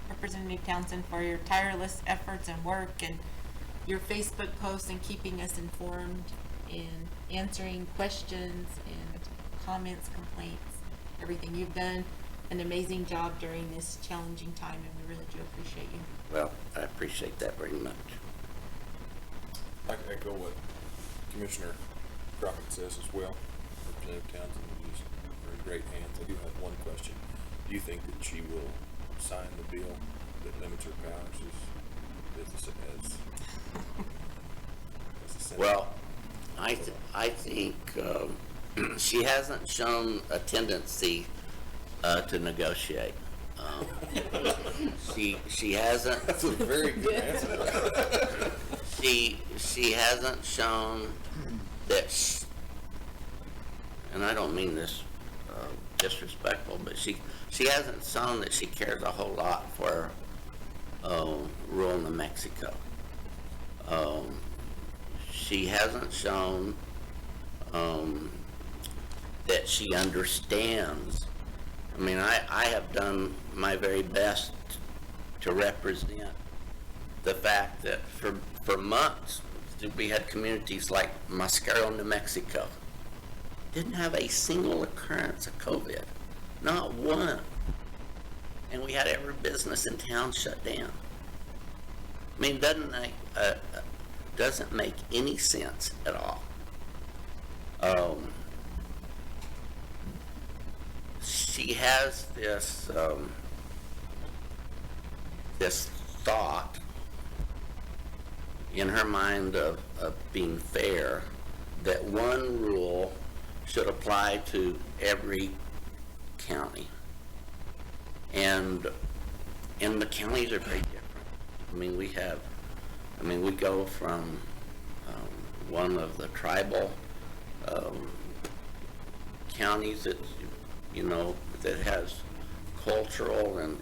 Representative Townsend, for your tireless efforts and work, and your Facebook posts, and keeping us informed, and answering questions and comments, complaints, everything. You've done an amazing job during this challenging time, and we really do appreciate you. Well, I appreciate that very much. I echo what Commissioner Crockett says as well. Representative Townsend is in great hands. I do have one question. Do you think that she will sign the bill that limits her powers as a senator? Well, I think she hasn't shown a tendency to negotiate. She hasn't. That's a very good answer. She hasn't shown that, and I don't mean this disrespectful, but she hasn't shown that she cares a whole lot for rural New Mexico. She hasn't shown that she understands. I mean, I have done my very best to represent the fact that for months we had communities like Mascaro, New Mexico, didn't have a single occurrence of COVID, not one. And we had every business in town shut down. I mean, doesn't make any sense at all. She has this thought in her mind of being fair, that one rule should apply to every county. And the counties are very different. I mean, we go from one of the tribal counties that, that has cultural and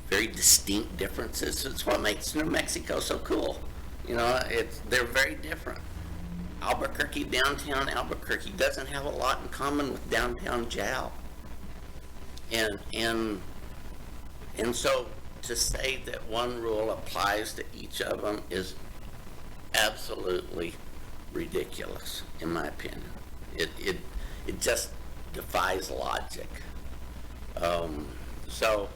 very distinct differences. It's what makes New Mexico so cool. They're very different. Albuquerque, downtown Albuquerque, doesn't have a lot in common with downtown Jow. And so to say that one rule applies to each of them is absolutely ridiculous, in my opinion. It just defies logic. So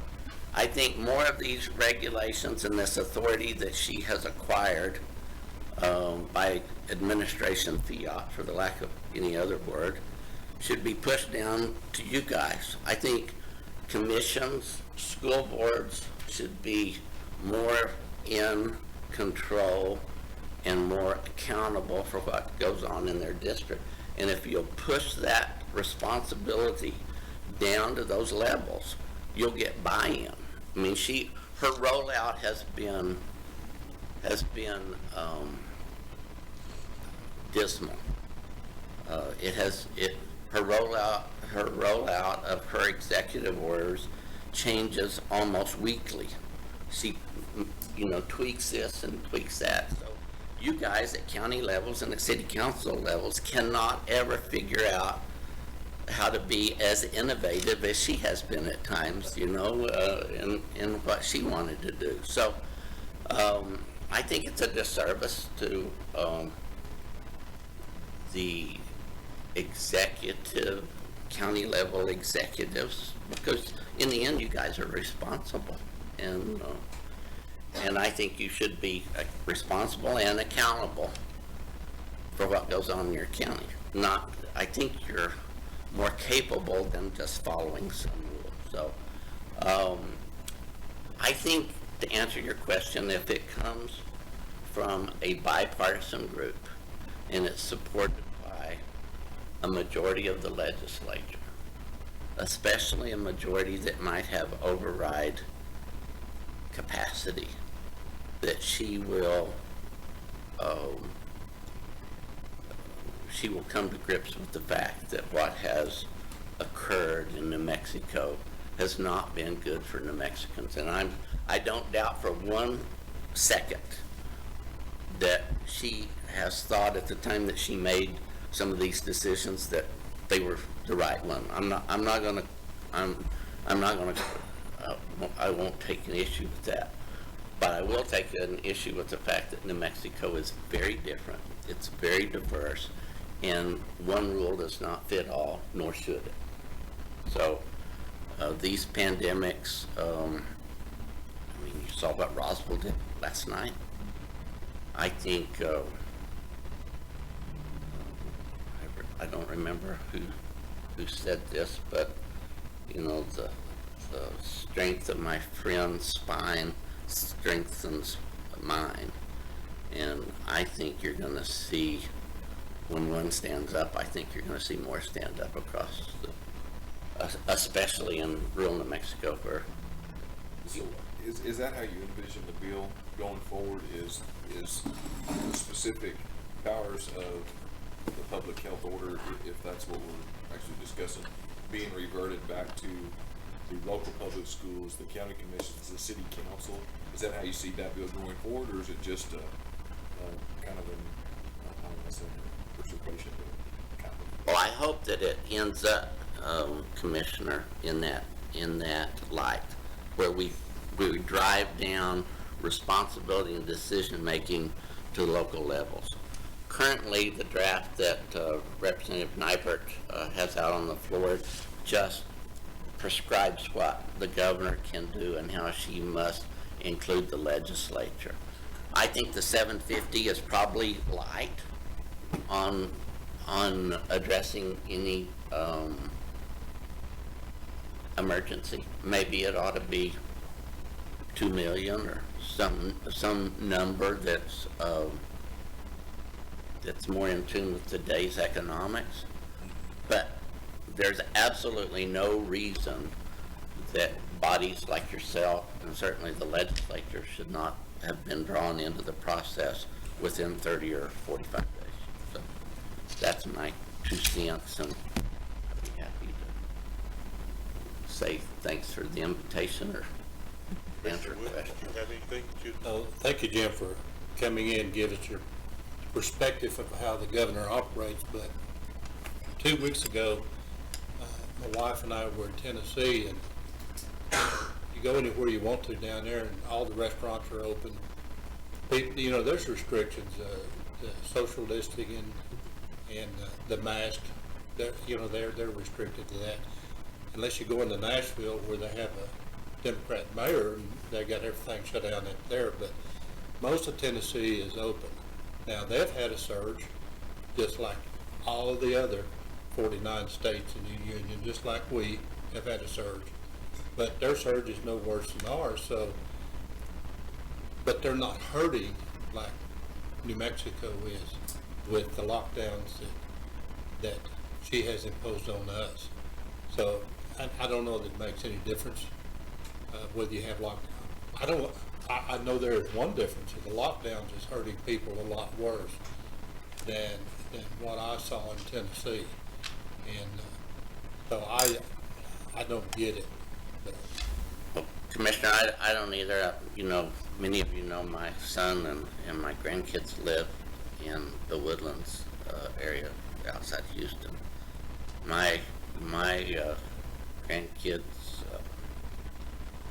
I think more of these regulations and this authority that she has acquired by administration fiat, for the lack of any other word, should be pushed down to you guys. I think commissions, school boards should be more in control and more accountable for what goes on in their district. And if you'll push that responsibility down to those levels, you'll get buy-in. I mean, her rollout has been dismal. Her rollout of her executive orders changes almost weekly. She, tweaks this and tweaks that. So you guys at county levels and at city council levels cannot ever figure out how to be as innovative as she has been at times, in what she wanted to do. So I think it's a disservice to the executive, county level executives, because in the end you guys are responsible, and I think you should be responsible and accountable for what goes on in your county. I think you're more capable than just following some rules. So I think, to answer your question, if it comes from a bipartisan group and it's supported by a majority of the legislature, especially a majority that might have override capacity, that she will come to grips with the fact that what has occurred in New Mexico has not been good for New Mexicans. And I don't doubt for 1 second that she has thought at the time that she made some of these decisions that they were the right one. I won't take an issue with that. But I will take an issue with the fact that New Mexico is very different. It's very diverse, and one rule does not fit all, nor should it. So these pandemics, you saw what Roswell did. last night. I think, I don't remember who said this, but, you know, the strength of my friend's spine strengthens mine. And I think you're going to see, when one stands up, I think you're going to see more stand up across especially in rural New Mexico, where. So is that how you envision the bill going forward, is the specific powers of the public health order, if that's what we're actually discussing, being reverted back to the local public schools, the county commissions, the city council? Is that how you see that bill going forward, or is it just kind of an, I don't want to say participation, but kind of? Well, I hope that it ends up, Commissioner, in that light, where we drive down responsibility and decision-making to local levels. Currently, the draft that Representative Nybert has out on the floor just prescribes what the governor can do and how she must include the legislature. I think the $750 is probably light on addressing any emergency. Maybe it ought to be $2 million or some number that's more in tune with today's economics. But there's absolutely no reason that bodies like yourself and certainly the legislature should not have been drawn into the process within 30 or 45 days. So that's my 2 cents, and I'd be happy to say thanks for the invitation or answer questions. Do you have anything that you? Thank you, Jim, for coming in and give us your perspective of how the governor operates. But 2 weeks ago, my wife and I were in Tennessee, and you go anywhere you want to down there, and all the restaurants are open. People, you know, there's restrictions, the social distancing and the mask. They're restricted to that. Unless you go into Nashville, where they have a Democrat mayor, and they got everything shut down there. But most of Tennessee is open. Now, they've had a surge, just like all of the other 49 states in the union, just like we have had a surge. But their surge is no worse than ours, but they're not hurting like New Mexico is with the lockdowns that she has imposed on us. So I don't know that it makes any difference whether you have lockdown. I know there is one difference. The lockdowns is hurting people a lot worse than what I saw in Tennessee. And so I don't get it. But. Well, Commissioner, I don't either. You know, many of you know my son and my grandkids live in the Woodlands area outside Houston. My grandkids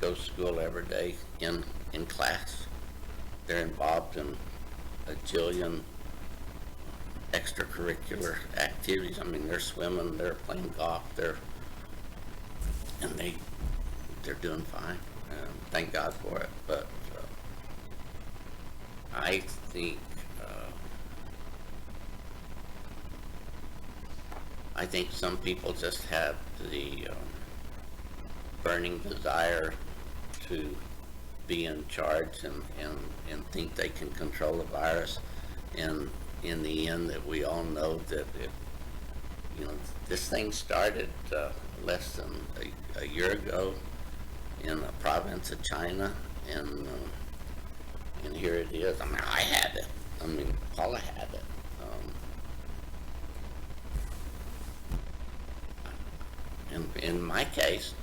go to school every day in class. They're involved in a jillion extracurricular activities. I mean, they're swimming, they're playing golf, they're doing fine. Thank God for it. But I think some people just have the burning desire to be in charge and think they can control the virus. And in the end, that we all know that this thing started less than a year ago in a province of China, and here it is. I mean, I had it. I mean, Paula had it. In my case,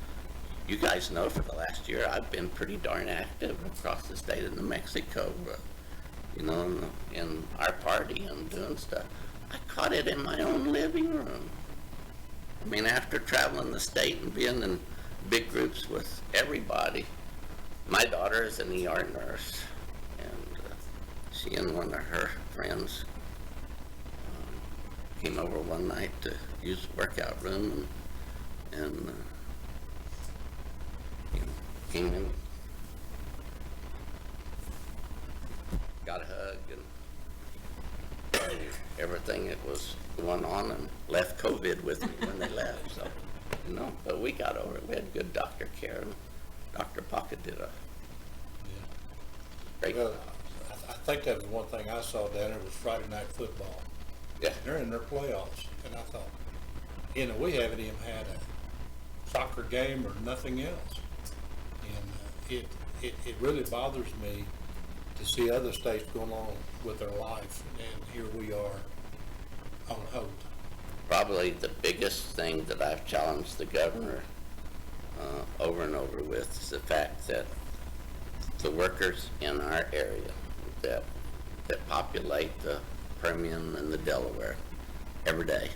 you guys know for the last year I've been pretty darn active across the state of New Mexico, in our party and doing stuff. I caught it in my own living room. I mean, after traveling the state and being in big groups with everybody, my daughter is an ER nurse, and she and one of her friends came over one night to use the workout room, and came in. one on and left COVID with me when they left, so, you know, but we got over it. We had good doctor care, and Dr. Pocket did a great Well, job. I think that was one thing I saw down there was Friday night football. Yeah. They're in their playoffs, and I thought, you know, we haven't even had a soccer game or nothing else. And it really bothers me to see other states going on with their life, and here we are on hold. Probably the biggest thing that I've challenged the governor over and over with is the fact that the workers in our area that populate the Permian and the Delaware every day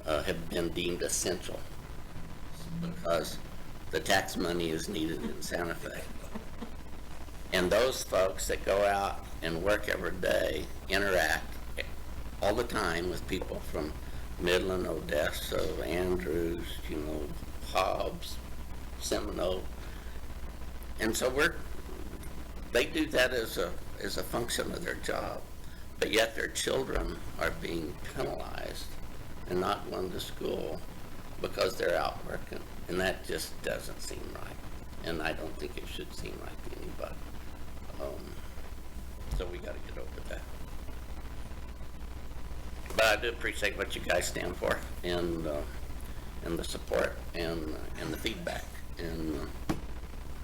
have been deemed essential because the tax money is needed in Santa Fe. And those folks that go out and work every day interact all the time with people from Midland, Odessa, Andrews, you know, Hobbs, Seminole. And so they do that as a function of their job, but yet their children are being penalized and not going to school because they're out working. And that just doesn't seem right. And I don't think it should seem right to anybody. So we got to get over that. But I do appreciate what you guys stand for and the support and the feedback. And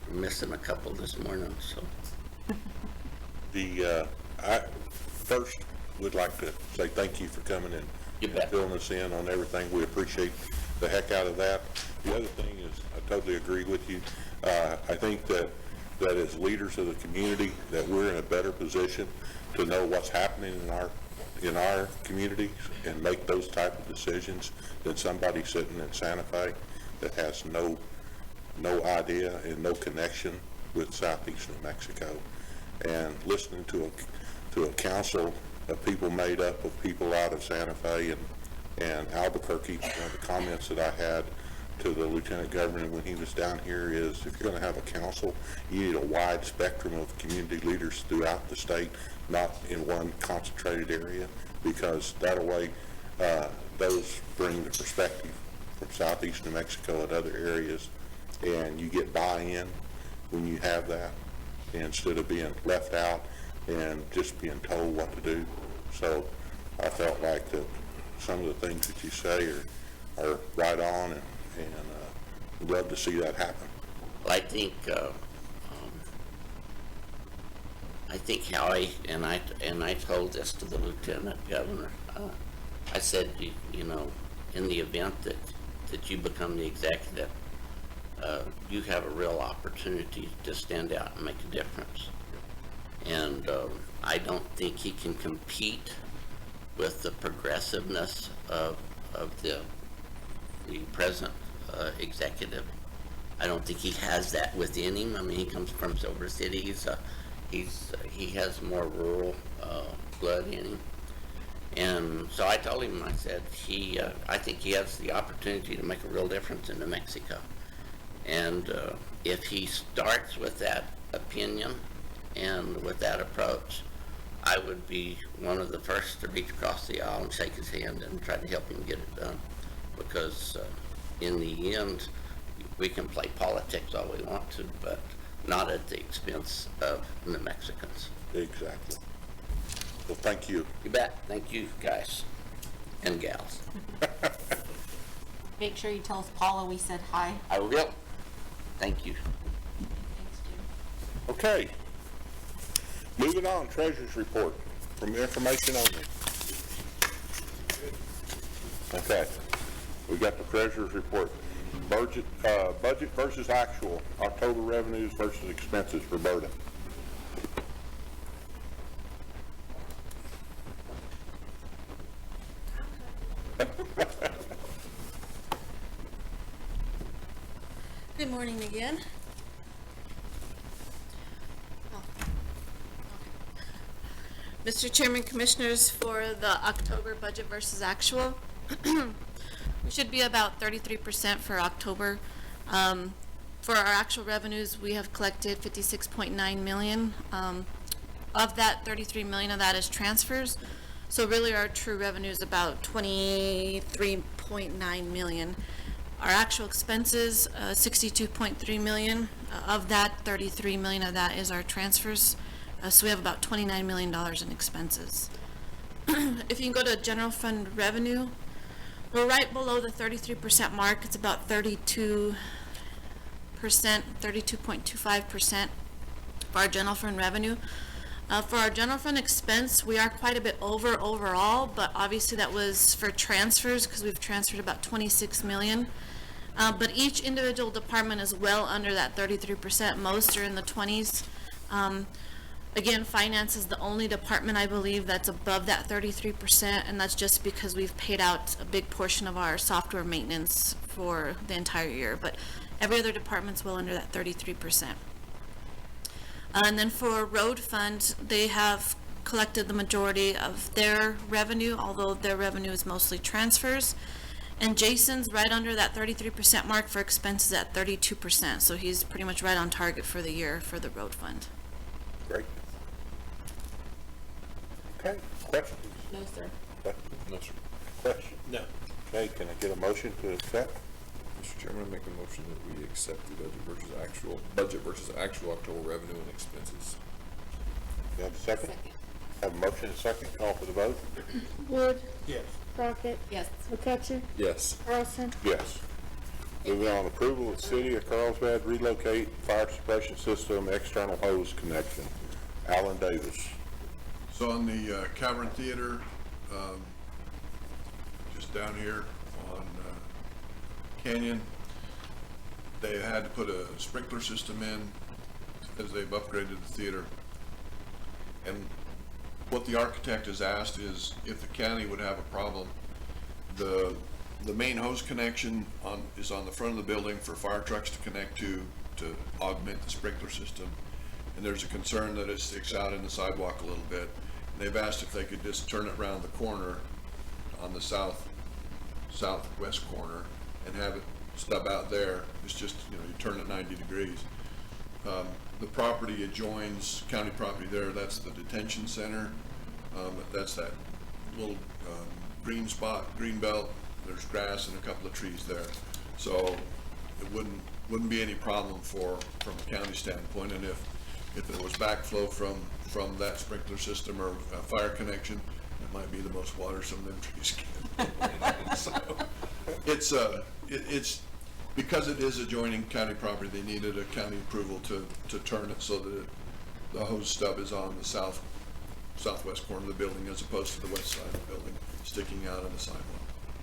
we're missing a couple this morning, so. I first would like to say thank you for coming in You and bet. filling us in on everything. We appreciate the heck out of that. The other thing is, I totally agree with you. I think that as leaders of the community, that we're in a better position to know what's happening in our communities and make those type of decisions than somebody sitting in Santa Fe that has no idea and no connection with southeast New Mexico. And listening to a council of people made up of people out of Santa Fe and Albuquerque, one of the comments that I had to the lieutenant governor when he was down here is, if you're going to have a council, you need a wide spectrum of community leaders throughout the state, not in one concentrated area, because that way those bring the perspective from southeast New Mexico and other areas, and you get buy-in when you have that, instead of being left out and just being told what to do. So I felt like that some of the things that you say are right on, and I'd love to see that happen. Well, I think Howie, and I told this to the lieutenant governor. I said, you know, in the event that you become the executive, you have a real opportunity to stand out and make a difference. And I don't think he can compete with the progressiveness of the present executive. I don't think he has that within him. I mean, he comes from Silver City. He has more rural blood in him. And so I told him, I said, I think he has the opportunity to make a real difference in New Mexico. And if he starts with that opinion and with that approach, I would be one of the first to reach across the aisle and shake his hand and try to help him get it done. Because in the end, we can play politics all we want to, but not at the expense of New Mexicans. Exactly. Well, thank you. You bet. Thank you, guys and gals. Make sure you tell us Paula we said hi. I will. Thank you. Thanks, Jim. Okay. Moving on, treasurer's report from information only. Okay. We got the treasurer's report. Budget versus actual, October revenues versus expenses. Roberta. Good morning again. Mr. Chairman, Commissioners, for the October budget versus actual, we should be about 33% for October. For our actual revenues, we have collected 56.9 million. Of that, 33 million of that is transfers. So really our true revenue is about 23.9 million. Our actual expenses, 62.3 million. Of that, 33 million of that is our transfers. So we have about $29 million in expenses. If you can go to general fund revenue, we're right below the 33% mark. It's about 32%, 32.25% for our general fund revenue. For our general fund expense, we are quite a bit over overall, but obviously that was for transfers because we've transferred about 26 million. But each individual department is well under that 33%. Most are in the 20s. Again, finance is the only department I believe that's above that 33%, and that's just because we've paid out a big portion of our software maintenance for the entire year. But every other department's well under that 33%. And then for road fund, they have collected the majority of their revenue, although their revenue is mostly transfers. And Jason's right under that 33% mark for expenses at 32%. So he's pretty much right on target for the year for the road fund. Great. Okay, questions? No, sir. Questions? No, sir. Questions? No. Okay, can I get a motion to accept? Mr. Chairman, I make a motion that we accept the budget versus actual October revenue and expenses. You have a second? Have a motion and a second, call for the vote? Wood, Yes. Crockett, Yes. McCutcheon, Yes. Carlson, Yes. Moving on, approval of the City of Carlsbad relocate fire suppression system external hose connection. Alan Davis. So on the Cavern Theater, just down here on Canyon, they had to put a sprinkler system in as they've upgraded the theater. And what the architect has asked is if the county would have a problem, the main hose connection is on the front of the building for fire trucks to connect to augment the sprinkler system. And there's a concern that it sticks out in the sidewalk a little bit. And they've asked if they could just turn it around the corner on the southwest corner and have it stub out there. It's just, you turn it 90 degrees. The property adjoins county property there. That's the detention center. That's that little green spot, green belt. There's grass and a couple of trees there. So it wouldn't be any problem from a county standpoint. And if there was backflow from that sprinkler system or a fire connection, it might be the most water some of them trees get. So it's because it is adjoining county property, they needed a county approval to turn it so that the hose stub is on the southwest corner of the building as opposed to the west side of the building sticking out on the sidewalk.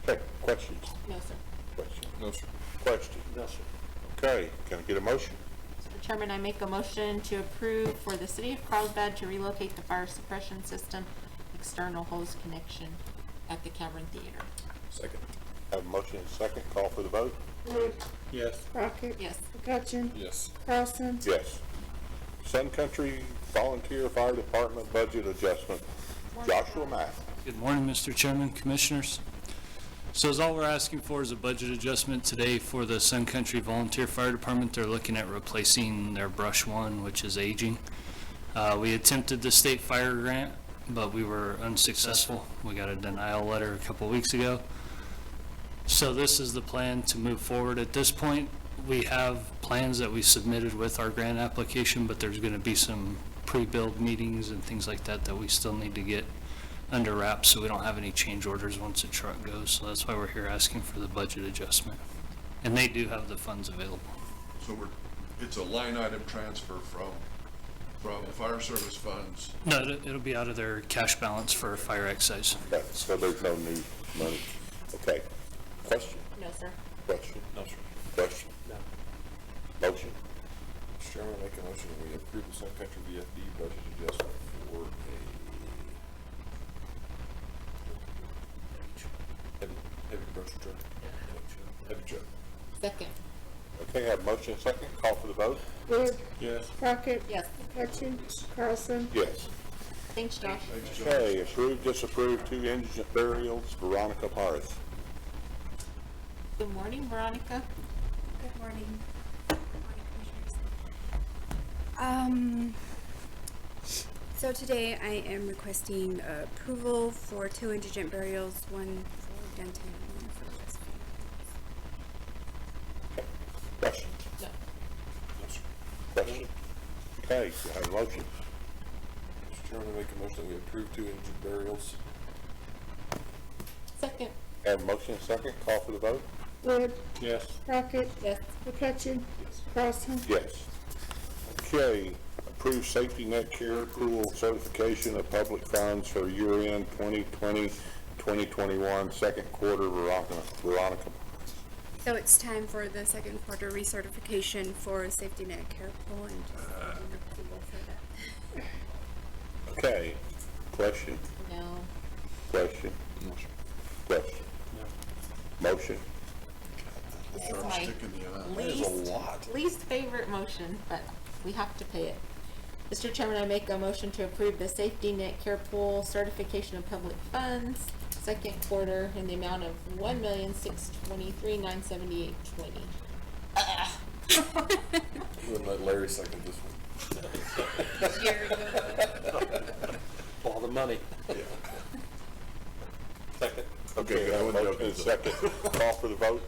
Okay, questions? No, sir. Questions? No, sir. Questions? No, sir. Okay, can I get a motion? Mr. Chairman, I make a motion to approve for the City of Carlsbad to relocate the fire suppression system external hose connection at the Cavern Theater. Second. Have a motion and a second, call for the vote? Wood, Yes. Crockett, Yes. McCutcheon, Yes. Carlson, Yes. Sun Country Volunteer Fire Department budget adjustment. Joshua Mack. Good morning, Mr. Chairman, Commissioners. So as all we're asking for is a budget adjustment today for the Sun Country Volunteer Fire Department. They're looking at replacing their brush one, which is aging. We attempted the state fire grant, but we were unsuccessful. We got a denial letter a couple weeks ago. So this is the plan to move forward. At this point, we have plans that we submitted with our grant application, but there's going to be some pre-build meetings and things like that that we still need to get under wraps so we don't have any change orders once a truck goes. So that's why we're here asking for the budget adjustment. And they do have the funds available. So it's a line item transfer from fire service funds. No, it'll be out of their cash balance for fire excise. Okay, so there's no new money. Okay. Question? No, sir. Question? No, sir. Question? No. Motion? Mr. Chairman, I make a motion that we approve the Sun Country VFD budget adjustment for a heavy brush truck. Heavy truck. Second. Okay, have a motion and a second, call for the vote? Wood, Yes. Crockett, Yes. McCutcheon, Carlson, Yes. Thanks, Josh. Okay, approve, disapprove 2 indigent burials, Veronica Parth. Good morning, Veronica. Good morning. Good morning, Commissioners. So today I am requesting approval for 2 indigent burials, one for Denton and one for Westfield. Question? No. Question? Okay, do I have a motion? Mr. Chairman, I make a motion that we approve 2 indigent burials. Second. Have a motion and a second, call for the vote? Wood, Yes. Crockett, Yes. McCutcheon, Carlson. Yes. Okay, approve safety net care pool certification of public funds for year-end 2020, 2021, second quarter, Veronica. So it's time for the second quarter recertification for safety net care pool and just getting approval for that. Okay, question, No. question, question. Motion? This is my least favorite motion, but we have to pay it. Mr. Chairman, I make a motion to approve the safety net care pool certification of public funds, second quarter, in the amount of $1,623,978.20. Wouldn't let Larry second this one. All the money. Second. Okay, I have a motion and a second, call for the vote?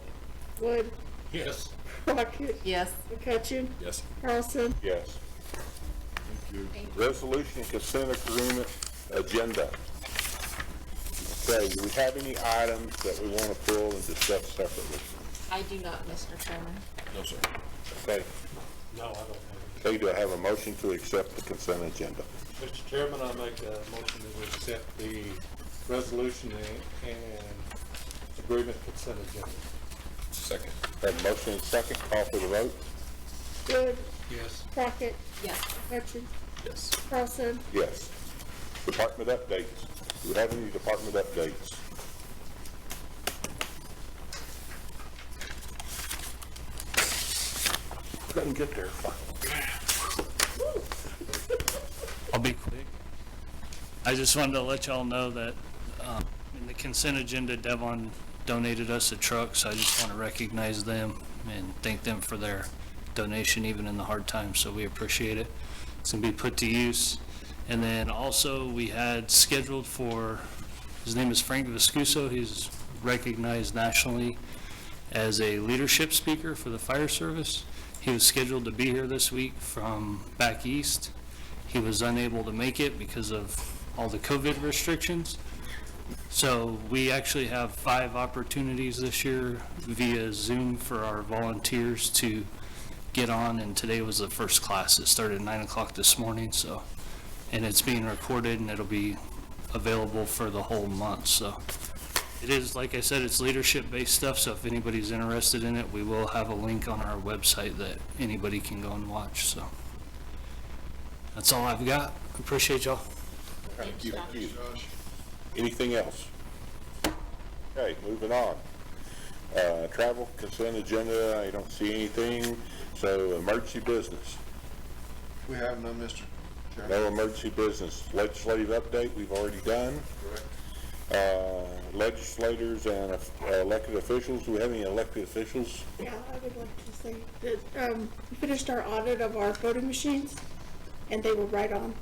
Wood, Yes. Crockett, Yes. McCutcheon, Yes. Carlson. Yes. Resolution consent agreement agenda. Okay, do we have any items that we want to pull and discuss separately? I do not, Mr. Chairman. No, sir. Okay, No, I don't have okay, do I have a motion to accept the consent agenda? it. Mr. Chairman, I make a motion that we accept the resolution and agreement consent agenda. Second. Have a motion and second, call for the vote? Wood, Yes. Crockett, Yes. McCutcheon, Yes. Carlson. Yes. Department updates. Do we have any department updates? Couldn't get there. I'll be quick. I just wanted to let y'all know that in the consent agenda, Devon donated us a truck, so I just want to recognize them and thank them for their donation even in the hard times, so we appreciate it. It's going to be put to use. And then also we had scheduled for, his name is Frank Viscuso, he's recognized nationally as a leadership speaker for the fire service. He was scheduled to be here this week from back east. He was unable to make it because of all the COVID restrictions. So we actually have 5 opportunities this year via Zoom for our volunteers to get on, and today was the first class. It started at 9 o'clock this morning, so, and it's being recorded and it'll be available for the whole month. So it is, like I said, it's leadership-based stuff, so if anybody's interested in it, we will have a link on our website that anybody can go and watch, so. That's all I've got. Appreciate y'all. Thank you. Thank you. Anything else? Okay, moving on. Travel consent agenda, I don't see anything, so emergency business. We have none, Mr. Chairman. No emergency business. Legislative update, we've already done. Legislators and elected officials, do we have any elected officials? Yeah, I would like to say that, we finished our audit of our voting machines, and they were right on.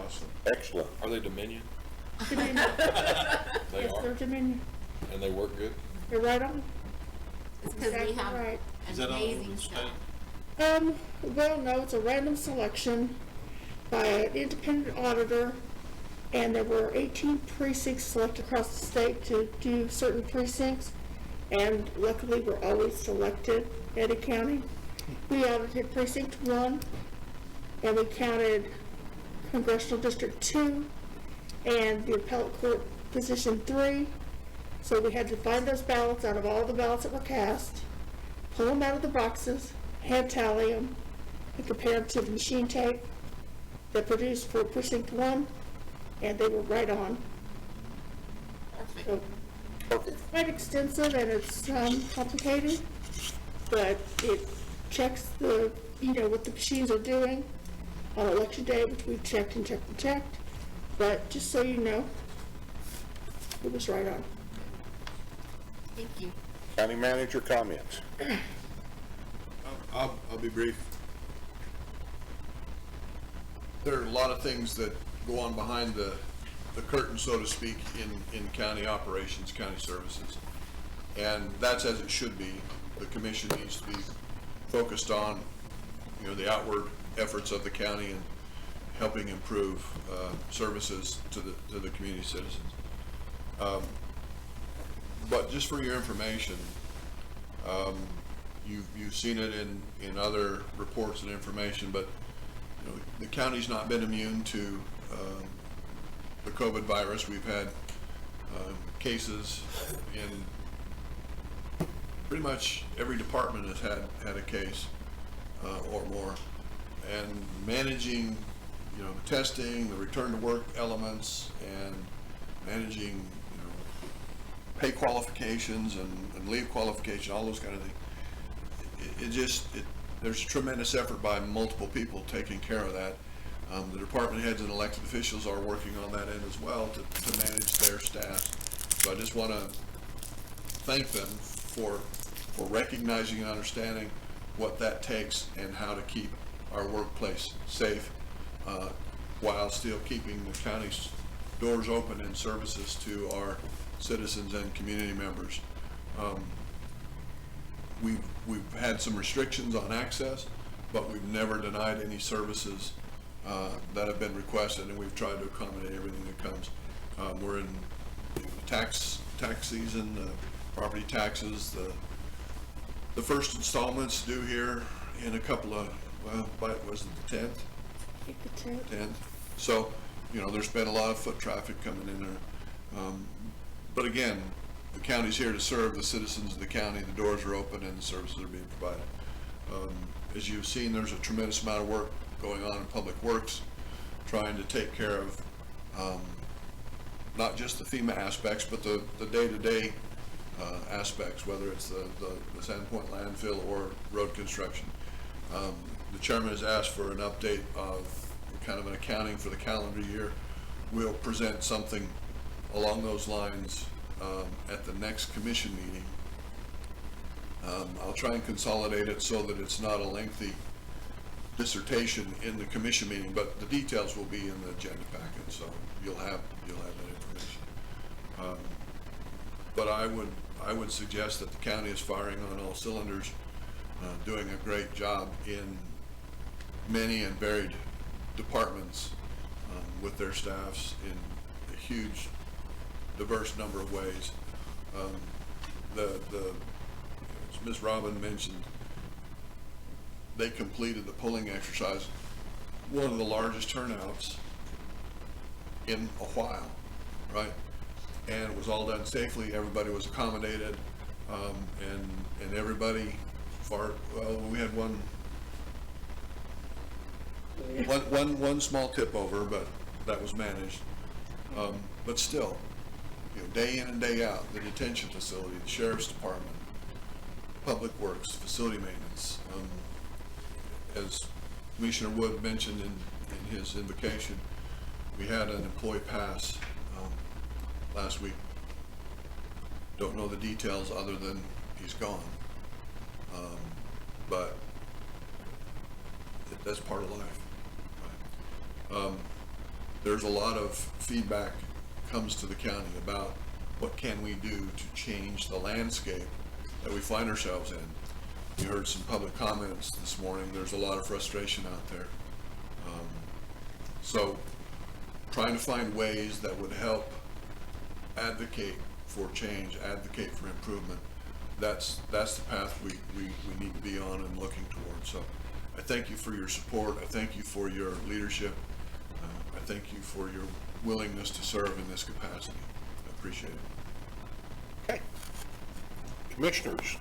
Awesome. Excellent. Are they Dominion? Dominion. They Yes, are, they're Dominion. and they work good? They're right on. It's because we Exactly have right. amazing stuff. Well, no, it's a random selection by an independent auditor, and there were 18 precincts selected across the state to do certain precincts, and luckily we're always selected, Eddy County. We audited precinct 1, and we counted congressional district 2, and the appellate court position 3. So we had to find those ballots out of all the ballots that were cast, pull them out of the boxes, hand tally them, and compare them to the machine tape that produced for precinct 1, and they were right on. So it's quite extensive and it's complicated, but it checks the, what the machines are doing on election day, which we've checked and checked and checked. But just so you know, it was right on. Thank you. County manager comments. I'll be brief. there are a lot of things that go on behind the curtain, so to speak, in county operations, county services. And that's as it should be. The commission needs to be focused on, the outward efforts of the county and helping improve services to the community citizens. But just for your information, you've seen it in other reports and information, but the county's not been immune to the COVID virus. We've had cases in pretty much every department has had a case or more, and managing the testing, the return to work elements, and managing pay qualifications and leave qualification, all those kind of things. There's tremendous effort by multiple people taking care of that. The department heads and elected officials are working on that end as well to manage their staff. So I just want to thank them for recognizing and understanding what that takes and how to keep our workplace safe while still keeping the county's doors open and services to our citizens and community members. We've had some restrictions on access, but we've never denied any services that have been requested, and we've tried to accommodate everything that comes. We're in tax season, property taxes. The first installments due here in a couple of, was it the 10th? I think the 10th. 10th. So, there's been a lot of foot traffic coming in there. But again, the county's here to serve the citizens of the county. The doors are open and the services are being provided. As you've seen, there's a tremendous amount of work going on in Public Works, trying to take care of not just the FEMA aspects, but the day-to-day aspects, whether it's the Sandpoint landfill or road construction. The chairman has asked for an update of kind of an accounting for the calendar year. We'll present something along those lines at the next commission meeting. I'll try and consolidate it so that it's not a lengthy dissertation in the commission meeting, but the details will be in the agenda packet, so you'll have that information. But I would suggest that the county is firing on all cylinders, doing a great job in many and varied departments with their staffs in a huge, diverse number of ways. As Ms. Robin mentioned, they completed the polling exercise, one of the largest turnouts in a while, right? And it was all done safely. Everybody was accommodated, and everybody, we had one small tip over, but that was managed. But still, day in and day out, the detention facility, the sheriff's department, Public Works, facility maintenance. As Commissioner Wood mentioned in his invocation, we had an employee pass last week. Don't know the details other than he's gone. But that's part of life. Right? There's a lot of feedback comes to the county about what can we do to change the landscape that we find ourselves in. You heard some public comments this morning. There's a lot of frustration out there. So trying to find ways that would help advocate for change, advocate for improvement, that's the path we need to be on and looking towards. So I thank you for your support. I thank you for your leadership. I thank you for your willingness to serve in this capacity. I appreciate it. Okay. Commissioners.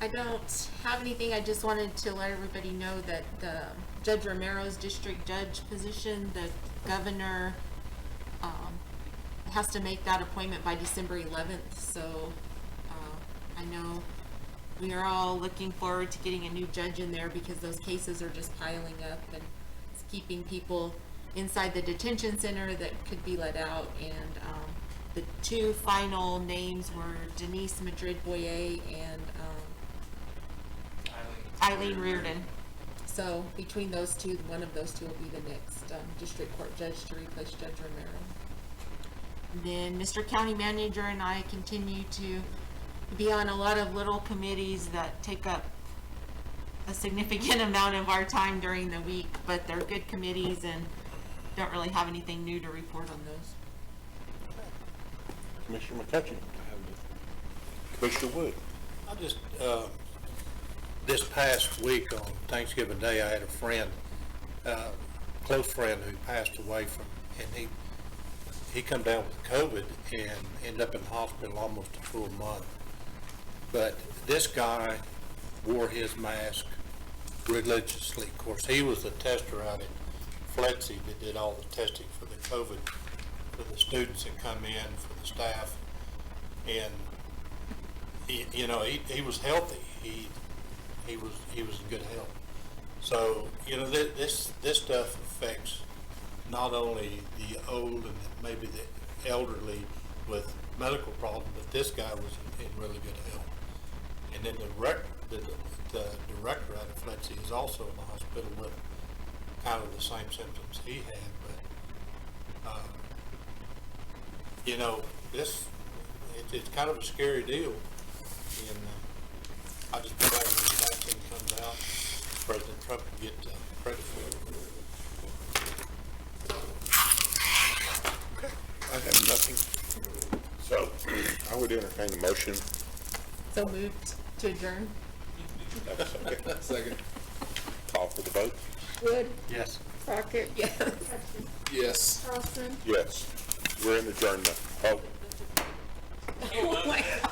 I don't have anything. I just wanted to let everybody know that the Judge Romero's district judge position, the governor has to make that appointment by December 11th. So I know we are all looking forward to getting a new judge in there because those cases are just piling up and it's keeping people inside the detention center that could be let out. And the two final names were Denise Madrid-Boyer and Eileen Reardon. So between those two, one of those two will be the next district court judge to replace Judge Romero. Then Mr. County Manager and I continue to be on a lot of little committees that take up a significant amount of our time during the week, but they're good committees and don't really have anything new to report on those. Commissioner McCutcheon. Commissioner Wood. I just, this past week on Thanksgiving Day, I had a friend, close friend who passed away from, and he come down with COVID and ended up in the hospital almost a full month. But this guy wore his mask religiously. Of course, he was the tester out at Flexi that did all the testing for the COVID for the students that come in, for the staff. And he was healthy. He was in good health. So, this stuff affects not only the old and maybe the elderly with medical problems, but this guy was in really good health. And then the director out of Flexi is also in the hospital with kind of the same symptoms he had. But, it's kind of a scary deal. And I just pray when the vaccine comes out, President Trump can get credit for it. I have nothing. So I would entertain a motion. So moved to adjourn. Second. Call for the vote. Wood, Yes. Crockett. Yes. Hudson, Yes. Carlson. Yes. We're in adjournment. Oh. Oh my God.